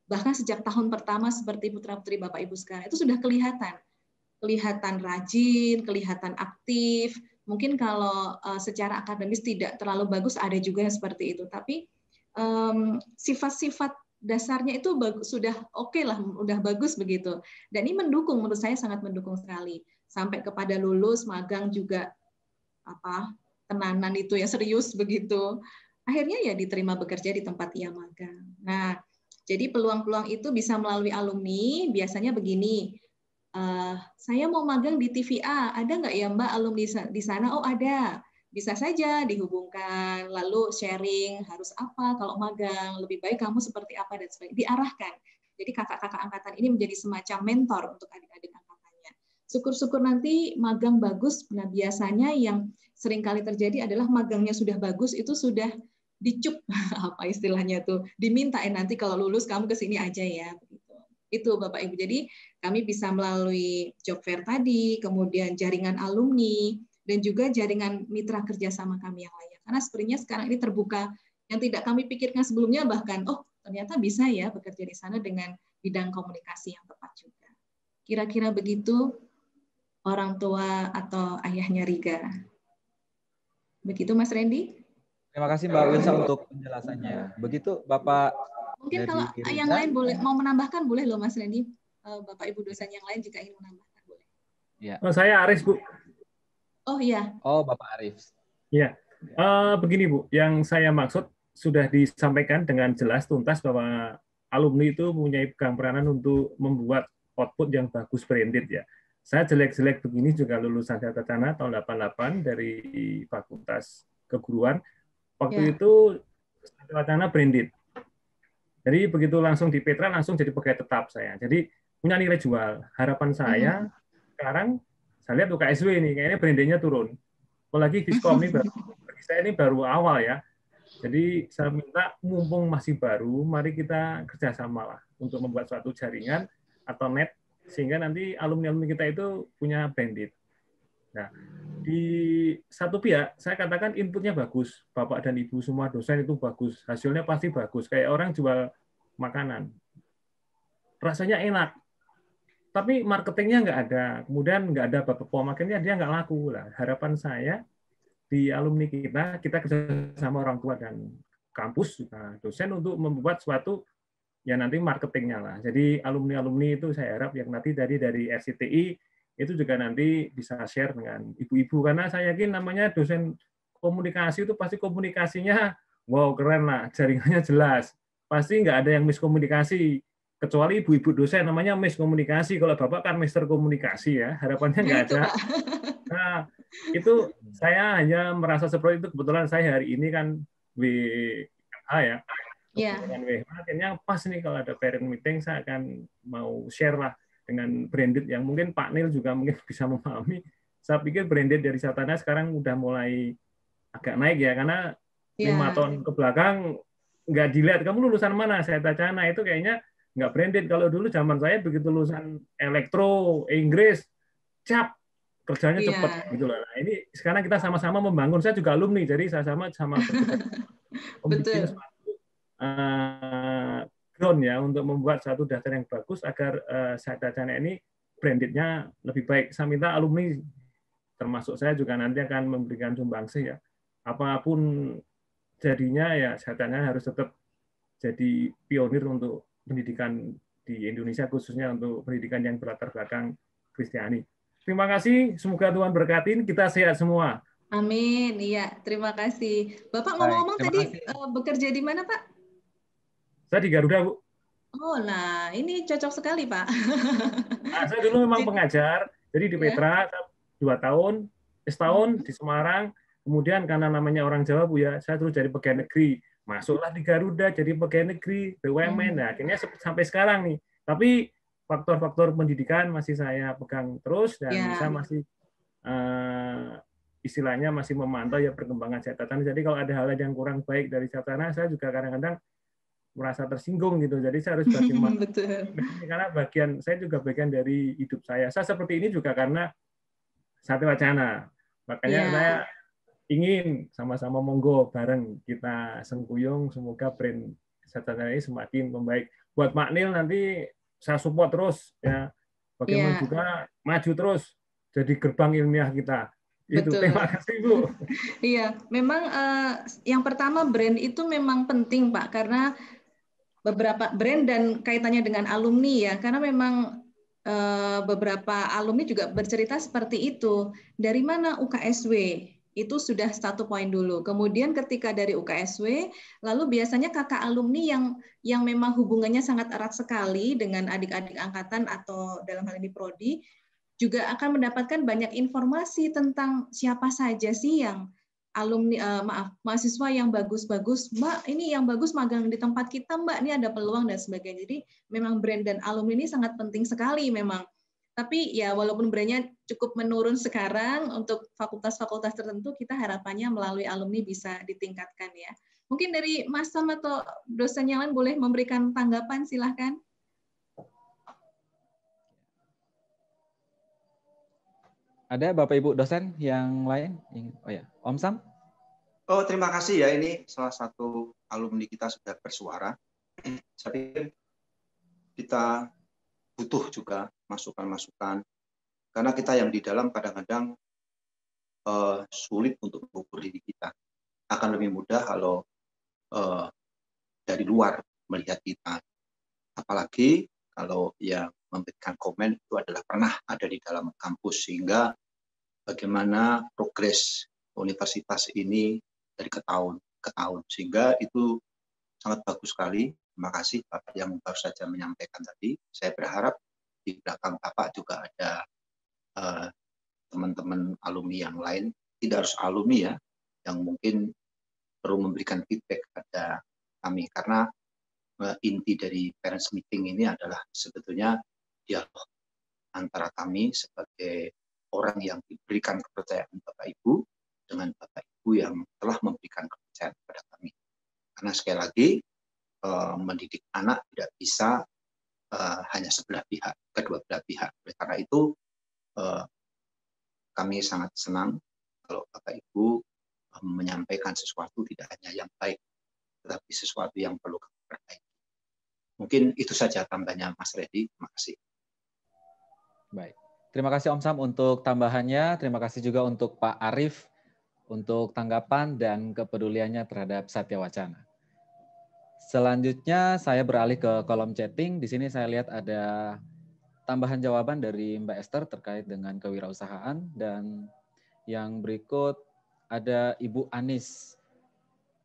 Bahkan sejak tahun pertama seperti putra-putri Bapak Ibu sekarang itu sudah kelihatan. Kelihatan rajin, kelihatan aktif. Mungkin kalau secara akademis tidak terlalu bagus, ada juga yang seperti itu. Tapi sifat-sifat dasarnya itu sudah oke lah, udah bagus begitu. Dan ini mendukung, menurut saya sangat mendukung sekali. Sampai kepada lulus, magang juga tenanan itu ya serius begitu. Akhirnya ya diterima bekerja di tempat ia magang. Nah, jadi peluang-peluang itu bisa melalui alumni. Biasanya begini, saya mau magang di TVA, ada nggak ya Mbak alumni di sana? Oh ada. Bisa saja dihubungkan, lalu sharing harus apa kalau magang, lebih baik kamu seperti apa dan sebagainya, diarahkan. Jadi kakak-kakak angkatan ini menjadi semacam mentor untuk adik-adik angkatannya. Syukur-syukur nanti magang bagus. Nah biasanya yang sering kali terjadi adalah magangnya sudah bagus, itu sudah dicup, apa istilahnya tuh, dimintain nanti kalau lulus kamu ke sini aja ya. Itu Bapak Ibu. Jadi kami bisa melalui job fair tadi, kemudian jaringan alumni, dan juga jaringan mitra kerjasama kami yang lainnya. Karena sebenarnya sekarang ini terbuka, yang tidak kami pikirkan sebelumnya bahkan, oh ternyata bisa ya bekerja di sana dengan bidang komunikasi yang tepat juga. Kira-kira begitu orang tua atau ayahnya Riga. Begitu Mas Randy? Terima kasih Mbak Wilsa untuk penjelasannya. Begitu Bapak Mungkin dari kalau Gereja. yang lain boleh mau menambahkan boleh loh Mas Randy. Bapak Ibu dosen yang lain jika ingin menambahkan boleh. Ya. Oh, saya Aris, Bu. Oh iya. Oh, Bapak Arif. Iya. Begini, Bu, yang saya maksud sudah disampaikan dengan jelas tuntas bahwa alumni itu mempunyai pegang peranan untuk membuat output yang bagus branded ya. Saya jelek-jelek begini juga lulusan Tata Cana tahun 88 dari Fakultas Keguruan. Waktu itu Tata Cana branded. Jadi begitu langsung di Petra langsung jadi pegawai tetap saya. Jadi punya nilai jual. Harapan saya sekarang saya lihat UKSW ini kayaknya brandingnya turun. Apalagi Viskom ini bagi saya ini baru awal ya. Jadi saya minta mumpung masih baru, mari kita kerjasama lah untuk membuat suatu jaringan atau net sehingga nanti alumni-alumni kita itu punya branded. Nah, di satu pihak saya katakan inputnya bagus, Bapak dan Ibu semua dosen itu bagus, hasilnya pasti bagus. Kayak orang jual makanan, rasanya enak, tapi marketingnya nggak ada, kemudian nggak ada bapak pemakainya dia nggak laku lah. Harapan saya di alumni kita kerja sama orang tua dan kampus juga dosen untuk membuat suatu ya nanti marketingnya lah. Jadi alumni itu saya harap yang nanti dari RCTI itu juga nanti bisa share dengan ibu-ibu karena saya yakin namanya dosen komunikasi itu pasti komunikasinya wow keren lah, jaringannya jelas, pasti nggak ada yang miskomunikasi kecuali ibu-ibu dosen namanya miskomunikasi. Kalau bapak kan mister komunikasi ya, harapannya nggak ada. Nah itu saya hanya merasa seperti itu. Kebetulan saya hari ini kan WH ya. Dengan WH akhirnya pas nih kalau ada parent meeting saya akan mau share lah dengan branded yang mungkin Pak Nil juga mungkin bisa memahami. Saya pikir branded dari Satana sekarang udah mulai agak naik ya karena 5 tahun ke belakang nggak dilihat kamu lulusan mana, saya Tacana itu kayaknya nggak branded. Kalau dulu zaman saya begitu lulusan elektro Inggris cap kerjanya cepat gitu loh. Nah, ini sekarang kita sama-sama membangun. Saya juga alumni jadi saya sama membuat ground ya untuk membuat satu daftar yang bagus agar Satana ini brandednya lebih baik. Saya minta alumni termasuk saya juga nanti akan memberikan sumbangsih ya. Apapun jadinya ya Satana harus tetap jadi pionir untuk pendidikan di Indonesia khususnya untuk pendidikan yang berlatar belakang Kristiani. Terima kasih, semoga Tuhan berkatin, kita sehat semua. Amin, iya, terima kasih. Bapak ngomong-ngomong tadi bekerja di mana, Pak? Saya di Garuda, Bu. Oh, nah ini cocok sekali, Pak. Nah, saya dulu memang pengajar, jadi di Petra 2 tahun, setahun di Semarang, kemudian karena namanya orang Jawa, Bu ya, saya terus jadi pegawai negeri. Masuklah di Garuda, jadi pegawai negeri, BUMN, nah akhirnya sampai sekarang nih. Tapi faktor-faktor pendidikan masih saya pegang terus dan saya masih istilahnya masih memantau ya perkembangan Satana. Jadi kalau ada hal yang kurang baik dari Satana, saya juga kadang-kadang merasa tersinggung gitu. Jadi saya harus bagaimana? Karena saya juga bagian dari hidup saya. Saya seperti ini juga karena Satya Wacana. Makanya saya ingin sama-sama monggo bareng kita sengkuyung semoga brand Satana ini semakin membaik. Buat Mak Nil nanti saya support terus ya. Bagaimana juga maju terus jadi gerbang ilmiah kita. Itu. Terima kasih, Bu. Iya, memang yang pertama brand itu memang penting, Pak, karena beberapa brand dan kaitannya dengan alumni ya, karena memang beberapa alumni juga bercerita seperti itu. Dari mana UKSW? Itu sudah 1 poin dulu. Kemudian ketika dari UKSW, lalu biasanya kakak alumni yang memang hubungannya sangat erat sekali dengan adik-adik angkatan atau dalam hal ini prodi, juga akan mendapatkan banyak informasi tentang siapa saja sih yang alumni, mahasiswa yang bagus-bagus. Mbak, ini yang bagus magang di tempat kita, Mbak, ini ada peluang dan sebagainya. Jadi memang brand dan alumni ini sangat penting sekali memang. Tapi ya walaupun brandnya cukup menurun sekarang untuk fakultas-fakultas tertentu, kita harapannya melalui alumni bisa ditingkatkan ya. Mungkin dari Mas Sam atau dosen yang lain boleh memberikan tanggapan, silahkan. Ada Bapak Ibu dosen yang lain? Oh ya, Om Sam? Oh, terima kasih ya. Ini salah satu alumni kita sudah bersuara. Saya pikir kita butuh juga masukan-masukan karena kita yang di dalam kadang-kadang sulit untuk mengukur diri kita. Akan lebih mudah kalau dari luar melihat kita. Apalagi kalau yang memberikan komen itu adalah pernah ada di dalam kampus, sehingga bagaimana progres universitas ini dari ke tahun ke tahun, sehingga itu sangat bagus sekali. Terima kasih Bapak yang baru saja menyampaikan tadi. Saya berharap di belakang Bapak juga ada teman-teman alumni yang lain, tidak harus alumni ya, yang mungkin perlu memberikan feedback pada kami, karena inti dari parents meeting ini adalah sebetulnya dialog antara kami sebagai orang yang diberikan kepercayaan Bapak Ibu dengan Bapak Ibu yang telah memberikan kepercayaan kepada kami. Karena sekali lagi mendidik anak tidak bisa hanya sebelah pihak, kedua belah pihak. Oleh karena itu kami sangat senang kalau Bapak Ibu menyampaikan sesuatu tidak hanya yang baik, tetapi sesuatu yang perlu kami perbaiki. Mungkin itu saja tambahnya Mas Reddy. Terima kasih. Baik. Terima kasih Om Sam untuk tambahannya. Terima kasih juga untuk Pak Arief untuk tanggapan dan kepeduliannya terhadap Satya Wacana. Selanjutnya saya beralih ke kolom chatting. Di sini saya lihat ada tambahan jawaban dari Mbak Esther terkait dengan kewirausahaan, dan yang berikut ada Ibu Anis.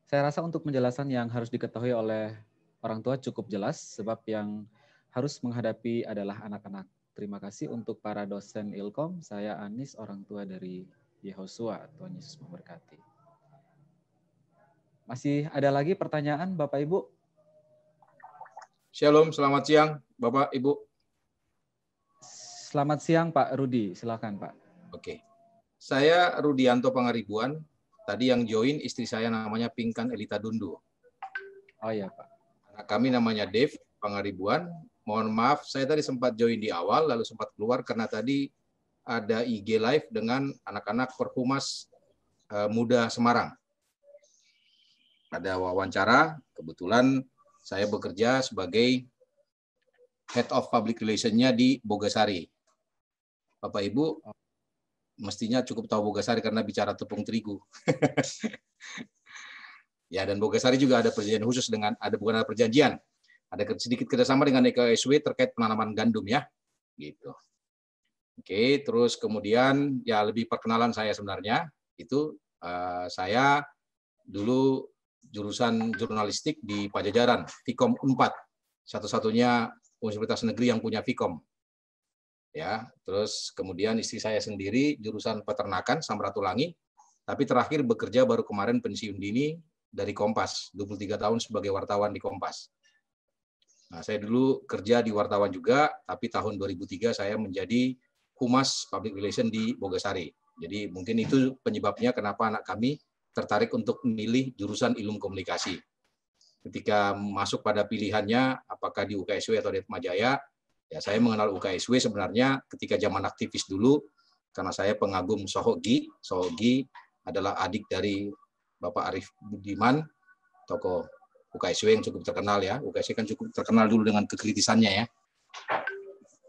Saya rasa untuk penjelasan yang harus diketahui oleh orang tua cukup jelas, sebab yang harus menghadapi adalah anak-anak. Terima kasih untuk para dosen Ilkom. Saya Anis, orang tua dari Yehosua. Tuhan Yesus memberkati. Masih ada lagi pertanyaan Bapak Ibu? Shalom, selamat siang Bapak Ibu. Selamat siang Pak Rudi, silakan Pak. Oke, saya Rudianto Pangaribuan. Tadi yang join istri saya namanya Pinkan Elita Dundu. Oh iya Pak. Anak kami namanya Dave Pangaribuan. Mohon maaf, saya tadi sempat join di awal, lalu sempat keluar karena tadi ada IG Live dengan anak-anak Perhumas Muda Semarang. Ada wawancara, kebetulan saya bekerja sebagai Head of Public Relation-nya di Bogasari. Bapak Ibu mestinya cukup tahu Bogasari karena bicara tepung terigu. Ya, dan Bogasari juga ada perjanjian khusus dengan, bukan ada perjanjian, ada sedikit kerjasama dengan EKSW terkait penanaman gandum ya, gitu. Oke, terus kemudian ya lebih perkenalan saya sebenarnya itu saya dulu jurusan jurnalistik di Pajajaran, Vkom 4, satu-satunya universitas negeri yang punya Vkom. Ya, terus kemudian istri saya sendiri jurusan peternakan Samratulangi, tapi terakhir bekerja baru kemarin pensiun dini dari Kompas, 23 tahun sebagai wartawan di Kompas. Nah, saya dulu kerja di wartawan juga, tapi tahun 2003 saya menjadi Humas Public Relation di Bogasari. Jadi mungkin itu penyebabnya kenapa anak kami tertarik untuk memilih jurusan ilmu komunikasi. Ketika masuk pada pilihannya, apakah di UKSW atau di Atmajaya, ya saya mengenal UKSW sebenarnya ketika zaman aktivis dulu, karena saya pengagum Sohogi. Sohogi adalah adik dari Bapak Arief Budiman, tokoh UKSW yang cukup terkenal ya. UKSW kan cukup terkenal dulu dengan kekritisannya ya.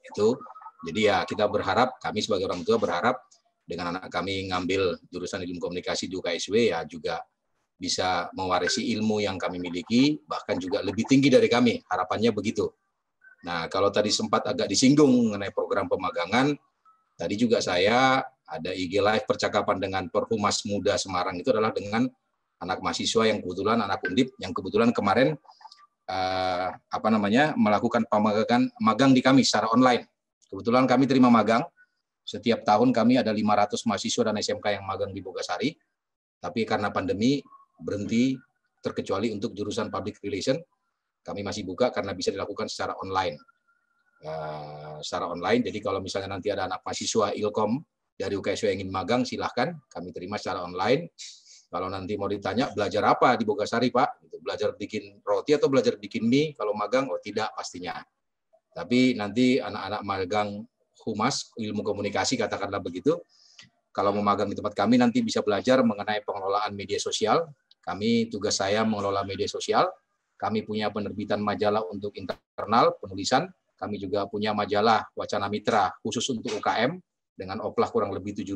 Itu. Jadi ya kita berharap, kami sebagai orang tua berharap dengan anak kami ngambil jurusan ilmu komunikasi di UKSW ya juga bisa mewarisi ilmu yang kami miliki, bahkan juga lebih tinggi dari kami. Harapannya begitu. Nah, kalau tadi sempat agak disinggung mengenai program pemagangan, tadi juga saya ada IG Live percakapan dengan Perhumas Muda Semarang itu adalah dengan anak mahasiswa yang kebetulan anak Undip yang kebetulan kemarin melakukan magang di kami secara online. Kebetulan kami terima magang. Setiap tahun kami ada 500 mahasiswa dan SMK yang magang di Bogasari. Tapi karena pandemi berhenti terkecuali untuk jurusan Public Relation. Kami masih buka karena bisa dilakukan secara online. Jadi kalau misalnya nanti ada anak mahasiswa Ilkom dari UKSW yang ingin magang, silahkan kami terima secara online. Kalau nanti mau ditanya belajar apa di Bogasari Pak, belajar bikin roti atau belajar bikin mie, kalau magang, oh tidak pastinya. Tapi nanti anak-anak magang Humas, ilmu komunikasi katakanlah begitu, kalau mau magang di tempat kami nanti bisa belajar mengenai pengelolaan media sosial. Kami tugas saya mengelola media sosial. Kami punya penerbitan majalah untuk internal, penulisan. Kami juga punya majalah Wacana Mitra khusus untuk UKM dengan oplah kurang lebih 7.000.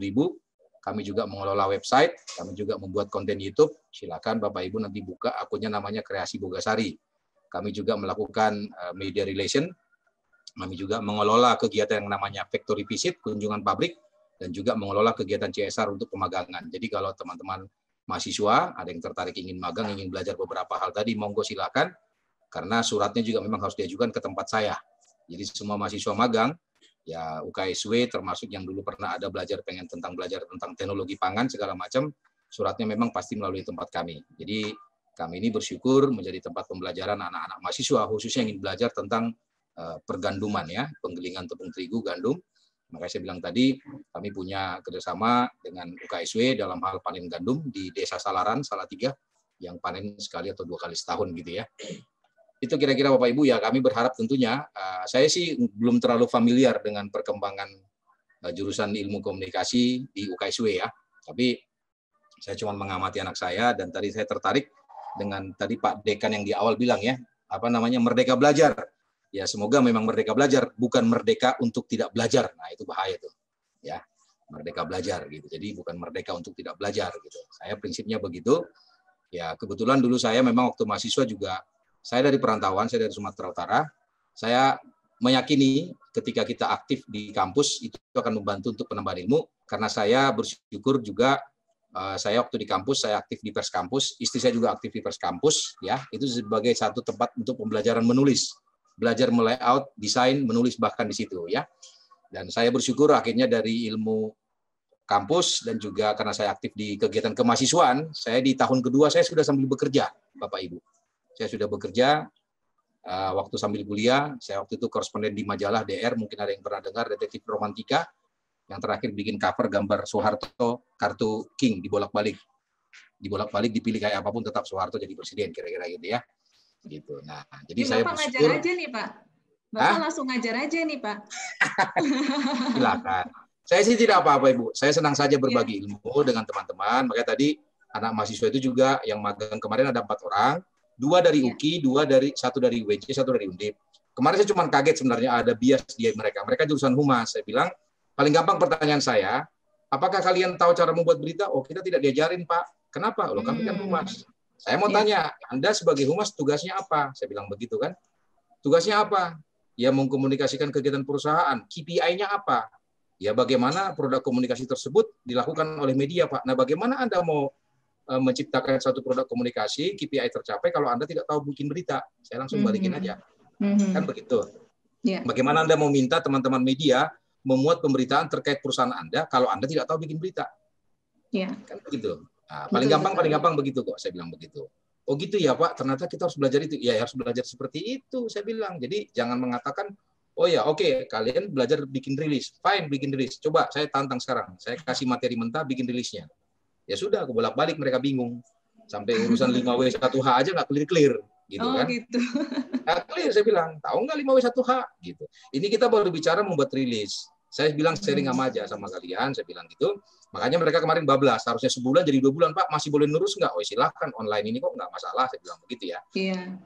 Kami juga mengelola website, kami juga membuat konten YouTube. Silakan Bapak Ibu nanti buka akunnya namanya Kreasi Bogasari. Kami juga melakukan media relation. Kami juga mengelola kegiatan yang namanya factory visit, kunjungan pabrik, dan juga mengelola kegiatan CSR untuk pemagangan. Jadi kalau teman-teman mahasiswa ada yang tertarik ingin magang, ingin belajar beberapa hal tadi, monggo silakan. Karena suratnya juga memang harus diajukan ke tempat saya. Jadi semua mahasiswa magang, ya UKSW termasuk yang dulu pernah ada belajar belajar tentang teknologi pangan segala macam, suratnya memang pasti melalui tempat kami. Jadi kami ini bersyukur menjadi tempat pembelajaran anak-anak mahasiswa khususnya yang ingin belajar tentang perganduman ya, penggilingan tepung terigu, gandum. Makanya saya bilang tadi kami punya kerjasama dengan UKSW dalam hal panen gandum di Desa Salaran, Salatiga, yang panen sekali atau 2 kali setahun gitu ya. Itu kira-kira Bapak Ibu ya, kami berharap tentunya, saya sih belum terlalu familiar dengan perkembangan jurusan ilmu komunikasi di UKSW ya, tapi saya cuma mengamati anak saya dan tadi saya tertarik dengan tadi Pak Dekan yang di awal bilang ya, merdeka belajar. Ya semoga memang merdeka belajar, bukan merdeka untuk tidak belajar. Nah itu bahaya tuh, ya merdeka belajar gitu. Jadi bukan merdeka untuk tidak belajar gitu. Saya prinsipnya begitu. Ya kebetulan dulu saya memang waktu mahasiswa juga. Saya dari perantauan, saya dari Sumatera Utara. Saya meyakini ketika kita aktif di kampus itu akan membantu untuk penambahan ilmu. Karena saya bersyukur juga saya waktu di kampus saya aktif di Pers Kampus, istri saya juga aktif di Pers Kampus. Ya, itu sebagai satu tempat untuk pembelajaran menulis, belajar melayout, desain, menulis bahkan di situ ya. Dan saya bersyukur akhirnya dari ilmu kampus dan juga karena saya aktif di kegiatan kemahasiswaan, saya di tahun kedua saya sudah sambil bekerja, Bapak Ibu. Saya sudah bekerja waktu sambil kuliah. Saya waktu itu koresponden di majalah DR, mungkin ada yang pernah dengar, Detektif Romantika, yang terakhir bikin cover gambar Soeharto, kartu King, dibolak-balik. Dibolak-balik, dipilih kayak apapun, tetap Soeharto jadi presiden, kira-kira gitu ya. Gitu. Nah, jadi Bapak saya ngajar aja nih, Pak. Bapak langsung ngajar aja nih, Pak. Silakan. Saya sih tidak apa-apa, Ibu. Saya senang saja berbagi ilmu dengan teman-teman. Makanya tadi anak mahasiswa itu juga yang magang kemarin ada 4 orang. 2 dari UKI, 1 dari UWC, 1 dari Undip. Kemarin saya cuma kaget sebenarnya ada bias di mereka. Mereka jurusan humas. Saya bilang, paling gampang pertanyaan saya, apakah kalian tahu cara membuat berita? Oh, kita tidak diajarin, Pak. Kenapa? Loh, kami kan humas. Saya mau tanya, Anda sebagai humas tugasnya apa? Saya bilang begitu kan. Tugasnya apa? Ya mengkomunikasikan kegiatan perusahaan. KPI-nya apa? Ya bagaimana produk komunikasi tersebut dilakukan oleh media, Pak. Nah, bagaimana Anda mau menciptakan satu produk komunikasi, KPI tercapai kalau Anda tidak tahu bikin berita? Saya langsung balikin aja. Kan begitu. Bagaimana Anda mau minta teman-teman media memuat pemberitaan terkait perusahaan Anda kalau Anda tidak tahu bikin berita? Kan begitu. Nah, paling gampang begitu kok, saya bilang begitu. Oh gitu ya Pak, ternyata kita harus belajar itu. Ya harus belajar seperti itu, saya bilang. Jadi jangan mengatakan, oh ya oke, kalian belajar bikin rilis. Fine, bikin rilis. Coba saya tantang sekarang. Saya kasih materi mentah, bikin rilisnya. Ya sudah, aku bolak-balik mereka bingung. Sampai urusan 5W1H aja nggak clear-clear. Gitu kan. Gitu. Nggak clear, saya bilang. Tahu nggak 5W1H? Gitu. Ini kita baru bicara membuat rilis. Saya bilang sharing aja sama kalian, saya bilang gitu. Makanya mereka kemarin bablas, harusnya sebulan jadi 2 bulan, Pak, masih boleh nurus nggak? Oh silahkan, online ini kok nggak masalah, saya bilang begitu ya.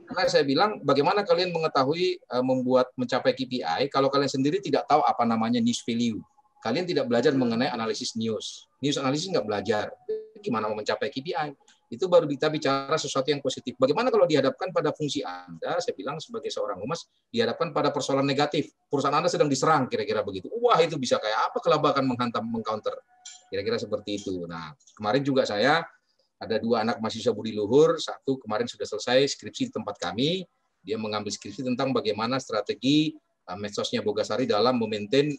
Karena saya bilang, bagaimana kalian mengetahui mencapai KPI kalau kalian sendiri tidak tahu apa namanya news value. Kalian tidak belajar mengenai analisis news. News analisis nggak belajar. Gimana mau mencapai KPI? Itu baru kita bicara sesuatu yang positif. Bagaimana kalau dihadapkan pada fungsi Anda, saya bilang sebagai seorang humas, dihadapkan pada persoalan negatif. Perusahaan Anda sedang diserang, kira-kira begitu. Wah, itu bisa kayak apa kelabakan menghantam, mengcounter. Kira-kira seperti itu. Nah, kemarin juga saya ada 2 anak mahasiswa budi luhur, 1 kemarin sudah selesai skripsi di tempat kami. Dia mengambil skripsi tentang bagaimana strategi medsosnya Bogasari dalam memaintain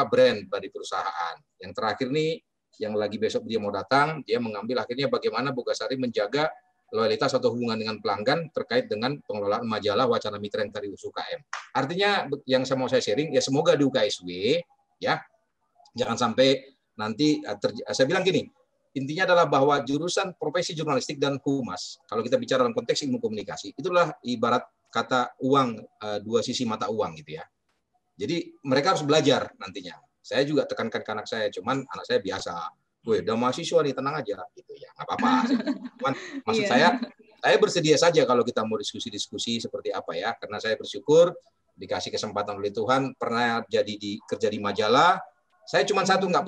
brand dari perusahaan. Yang terakhir nih, yang lagi besok dia mau datang, dia mengambil akhirnya bagaimana Bogasari menjaga loyalitas atau hubungan dengan pelanggan terkait dengan pengelolaan majalah Wacana Mitra yang tadi UKM. Artinya yang saya mau sharing ya semoga di UKSW ya jangan sampai nanti saya bilang gini, intinya adalah bahwa jurusan profesi jurnalistik dan humas kalau kita bicara dalam konteks ilmu komunikasi itulah ibarat kata uang, 2 sisi mata uang gitu ya. Jadi mereka harus belajar nantinya. Saya juga tekankan ke anak saya, cuman anak saya biasa, udah mahasiswa nih, tenang aja, gitu ya, nggak apa-apa. Cuman maksud saya bersedia saja kalau kita mau diskusi-diskusi seperti apa ya, karena saya bersyukur dikasih kesempatan oleh Tuhan, pernah kerja di majalah. Saya cuma satu nggak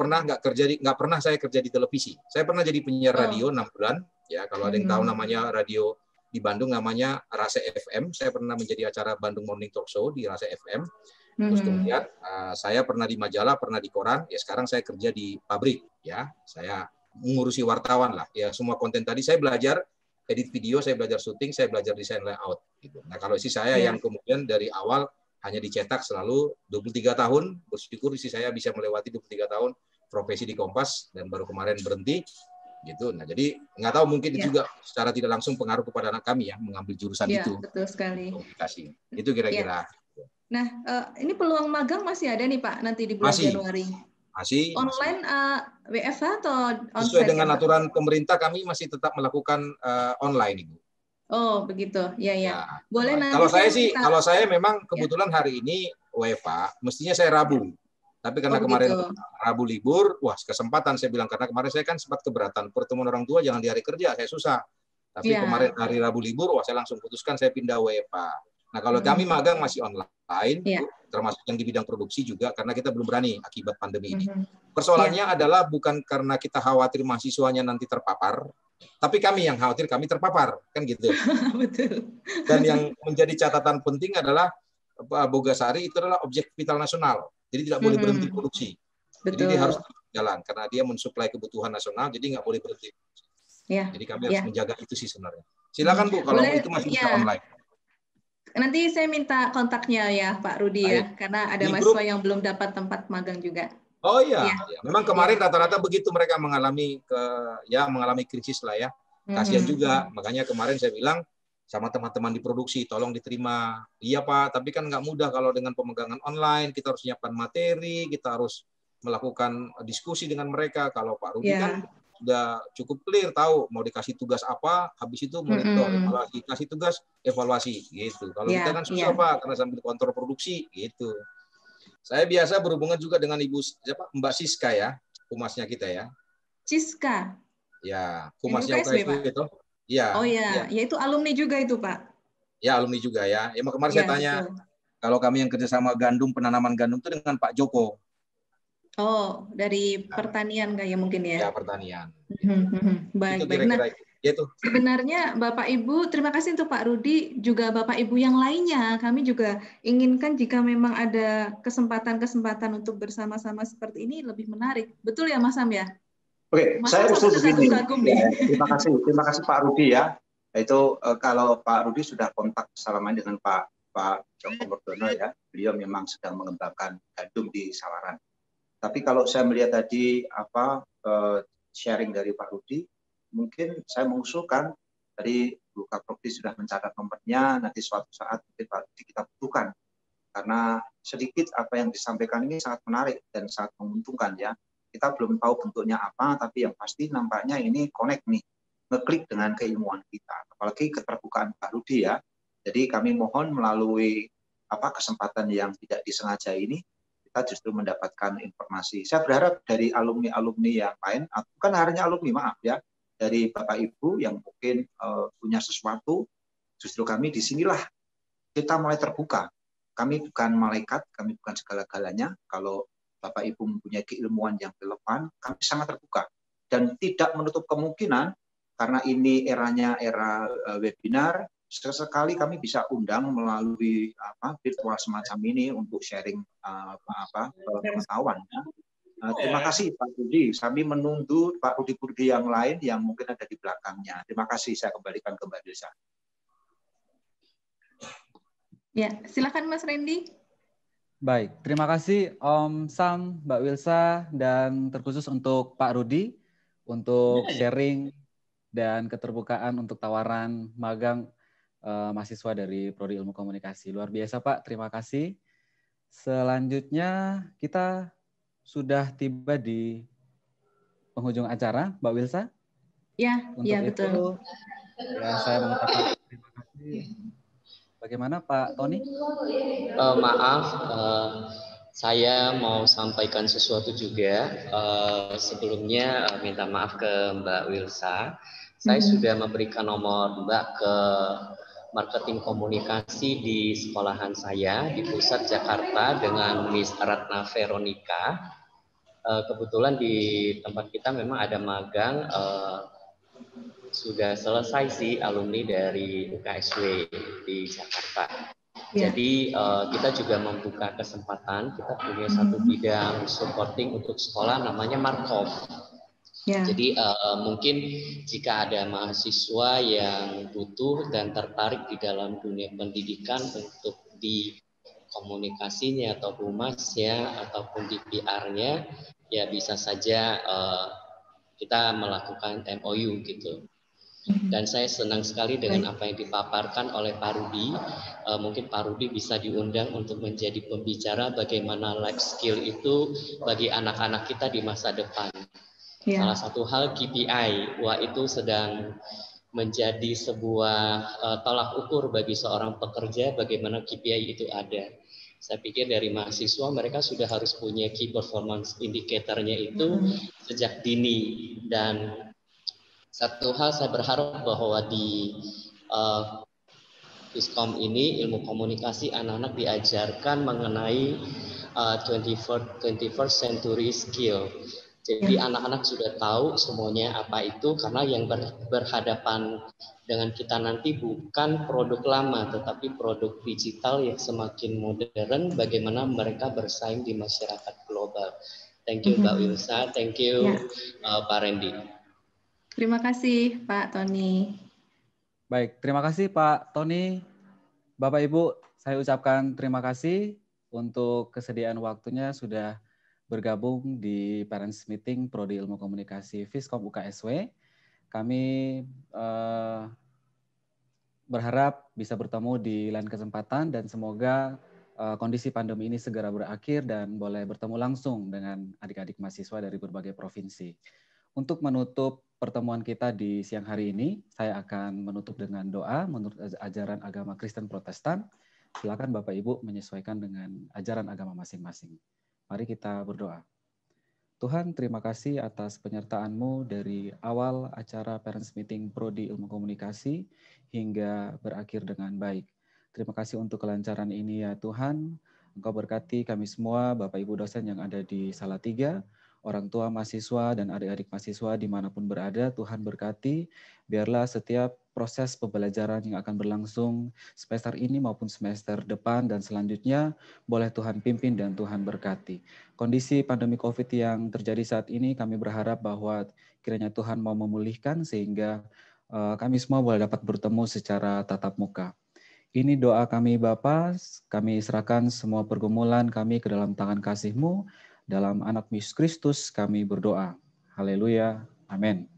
pernah saya kerja di televisi. Saya pernah jadi penyiar radio 6 bulan, ya kalau ada yang tahu namanya radio di Bandung namanya Rase FM. Saya pernah menjadi acara Bandung Morning Talk Show di Rase FM. Terus kemudian saya pernah di majalah, pernah di koran. Ya sekarang saya kerja di pabrik. Ya, saya mengurusi wartawan lah. Ya semua konten tadi saya belajar edit video, saya belajar syuting, saya belajar desain layout. Gitu. Nah kalau isi saya yang kemudian dari awal hanya dicetak selalu 23 tahun, bersyukur isi saya bisa melewati 23 tahun profesi di Kompas dan baru kemarin berhenti. Gitu. Nah, jadi nggak tahu mungkin itu juga secara tidak langsung pengaruh kepada anak kami ya mengambil jurusan itu. Betul sekali. Komunikasi. Itu kira-kira. Nah, ini peluang magang masih ada nih Pak nanti di bulan Januari. Masih. Online WFH atau onsite? Sesuai dengan aturan pemerintah kami masih tetap melakukan online, Ibu. Oh, begitu. Ya. Boleh nanti. Kalau saya memang kebetulan hari ini WFH, mestinya saya Rabu. Tapi karena kemarin Rabu libur, wah kesempatan saya bilang karena kemarin saya kan sempat keberatan pertemuan orang tua jangan di hari kerja, saya susah. Tapi kemarin hari Rabu libur, wah saya langsung putuskan saya pindah WFH. Nah, kalau kami magang masih online, termasuk yang di bidang produksi juga, karena kita belum berani akibat pandemi ini. Persoalannya adalah bukan karena kita khawatir mahasiswanya nanti terpapar, tapi kami yang khawatir kami terpapar, kan gitu. Betul. Dan yang menjadi catatan penting adalah Bogasari itu adalah objek vital nasional, jadi tidak boleh berhenti produksi. Jadi dia harus jalan, karena dia mensuplai kebutuhan nasional, jadi nggak boleh berhenti. Jadi kami harus menjaga itu sih sebenarnya. Silakan Bu, kalau itu masih bisa online. Nanti saya minta kontaknya ya Pak Rudi ya, karena ada mahasiswa yang belum dapat tempat magang juga. Oh iya, memang kemarin rata-rata begitu mereka mengalami krisis lah ya. Kasihan juga, makanya kemarin saya bilang sama teman-teman di produksi, tolong diterima. Iya Pak, tapi kan nggak mudah kalau dengan pemegangan online, kita harus menyiapkan materi, kita harus melakukan diskusi dengan mereka. Kalau Pak Rudi kan sudah cukup clear tahu mau dikasih tugas apa, habis itu monitor, evaluasi, kasih tugas, evaluasi, gitu. Kalau kita kan susah Pak, karena sambil kontrol produksi, gitu. Saya biasa berhubungan juga dengan Mbak Siska ya, humasnya kita ya. Siska? Ya, humasnya UKSW itu. Ya. Oh ya, itu alumni juga itu Pak? Ya, alumni juga ya. Kemarin saya tanya, kalau kami yang kerjasama gandum, penanaman gandum itu dengan Pak Joko. Oh, dari pertanian kayak mungkin ya? Ya, pertanian. Baik. Nah, sebenarnya Bapak Ibu, terima kasih untuk Pak Rudi, juga Bapak Ibu yang lainnya. Kami juga inginkan jika memang ada kesempatan-kesempatan untuk bersama-sama seperti ini lebih menarik. Betul ya Mas Sam ya? Oke, saya usul begini. Terima kasih Pak Rudi ya. Itu kalau Pak Rudi sudah kontak selama dengan Pak Joko Mordono ya, beliau memang sedang mengembangkan gandum di Sawaran. Tapi kalau saya melihat tadi sharing dari Pak Rudi, mungkin saya mengusulkan dari Bu Kaprodi sudah mencatat nomornya, nanti suatu saat mungkin Pak Rudi kita butuhkan. Karena sedikit apa yang disampaikan ini sangat menarik dan sangat menguntungkan ya. Kita belum tahu bentuknya apa, tapi yang pasti nampaknya ini connect nih, ngeklik dengan keilmuan kita. Apalagi keterbukaan Pak Rudi ya. Jadi kami mohon melalui kesempatan yang tidak disengaja ini, kita justru mendapatkan informasi. Saya berharap dari alumni-alumni yang lain, bukan hanya alumni, maaf ya, dari Bapak Ibu yang mungkin punya sesuatu, justru kami disinilah kita mulai terbuka. Kami bukan malaikat, kami bukan segala-galanya. Kalau Bapak Ibu mempunyai keilmuan yang relevan, kami sangat terbuka. Dan tidak menutup kemungkinan, karena ini eranya era webinar, sesekali kami bisa undang melalui virtual semacam ini untuk sharing pengetahuan. Terima kasih Pak Rudi. Kami menunggu Pak Rudi yang lain yang mungkin ada di belakangnya. Terima kasih. Saya kembalikan ke Mbak Desa. Ya, silakan Mas Randy. Baik, terima kasih Om Sam, Mbak Wilsa, dan terkhusus untuk Pak Rudi untuk sharing dan keterbukaan untuk tawaran magang mahasiswa dari Prodi Ilmu Komunikasi. Luar biasa Pak, terima kasih. Selanjutnya kita sudah tiba di penghujung acara, Mbak Wilsa. Ya, ya betul. Ya, saya mengucapkan terima kasih. Bagaimana Pak Tony? Maaf, saya mau sampaikan sesuatu juga. Sebelumnya minta maaf ke Mbak Wilsa. Saya sudah memberikan nomor Mbak ke marketing komunikasi di sekolahan saya di pusat Jakarta dengan Miss Ratna Veronica. Kebetulan di tempat kita memang ada magang sudah selesai sih alumni dari UKSW di Jakarta. Jadi kita juga membuka kesempatan, kita punya satu bidang supporting untuk sekolah namanya Markov. Jadi mungkin jika ada mahasiswa yang butuh dan tertarik di dalam dunia pendidikan untuk di komunikasinya atau humasnya ataupun di PR-nya, ya bisa saja kita melakukan MOU gitu. Dan saya senang sekali dengan apa yang dipaparkan oleh Pak Rudi. Mungkin Pak Rudi bisa diundang untuk menjadi pembicara bagaimana life skill itu bagi anak-anak kita di masa depan. Salah satu hal KPI, wah itu sedang menjadi sebuah tolak ukur bagi seorang pekerja bagaimana KPI itu ada. Saya pikir dari mahasiswa mereka sudah harus punya key performance indicator-nya itu sejak dini. Dan satu hal saya berharap bahwa di Fiskom ini ilmu komunikasi anak-anak diajarkan mengenai 21st century skill. Jadi anak-anak sudah tahu semuanya apa itu, karena yang berhadapan dengan kita nanti bukan produk lama tetapi produk digital yang semakin modern, bagaimana mereka bersaing di masyarakat global. Thank you Mbak Wilsa, thank you Pak Randy. Terima kasih Pak Tony. Baik, terima kasih Pak Tony. Bapak Ibu, saya ucapkan terima kasih untuk kesediaan waktunya sudah bergabung di Parents Meeting Prodi Ilmu Komunikasi Fiskom UKSW. Kami berharap bisa bertemu di lain kesempatan dan semoga kondisi pandemi ini segera berakhir dan boleh bertemu langsung dengan adik-adik mahasiswa dari berbagai provinsi. Untuk menutup pertemuan kita di siang hari ini, saya akan menutup dengan doa menurut ajaran agama Kristen Protestan. Silakan Bapak Ibu menyesuaikan dengan ajaran agama masing-masing. Mari kita berdoa. Tuhan, terima kasih atas penyertaan-Mu dari awal acara Parents Meeting Prodi Ilmu Komunikasi hingga berakhir dengan baik. Terima kasih untuk kelancaran ini ya Tuhan. Engkau berkati kami semua, Bapak Ibu dosen yang ada di Salatiga, orang tua mahasiswa dan adik-adik mahasiswa dimanapun berada, Tuhan berkati. Biarlah setiap proses pembelajaran yang akan berlangsung semester ini maupun semester depan dan selanjutnya boleh Tuhan pimpin dan Tuhan berkati. Kondisi pandemi COVID yang terjadi saat ini kami berharap bahwa kiranya Tuhan mau memulihkan sehingga kami semua boleh dapat bertemu secara tatap muka. Ini doa kami Bapa, kami serahkan semua pergumulan kami ke dalam tangan kasih-Mu. Dalam anak Yesus Kristus kami berdoa. Haleluya. Amin.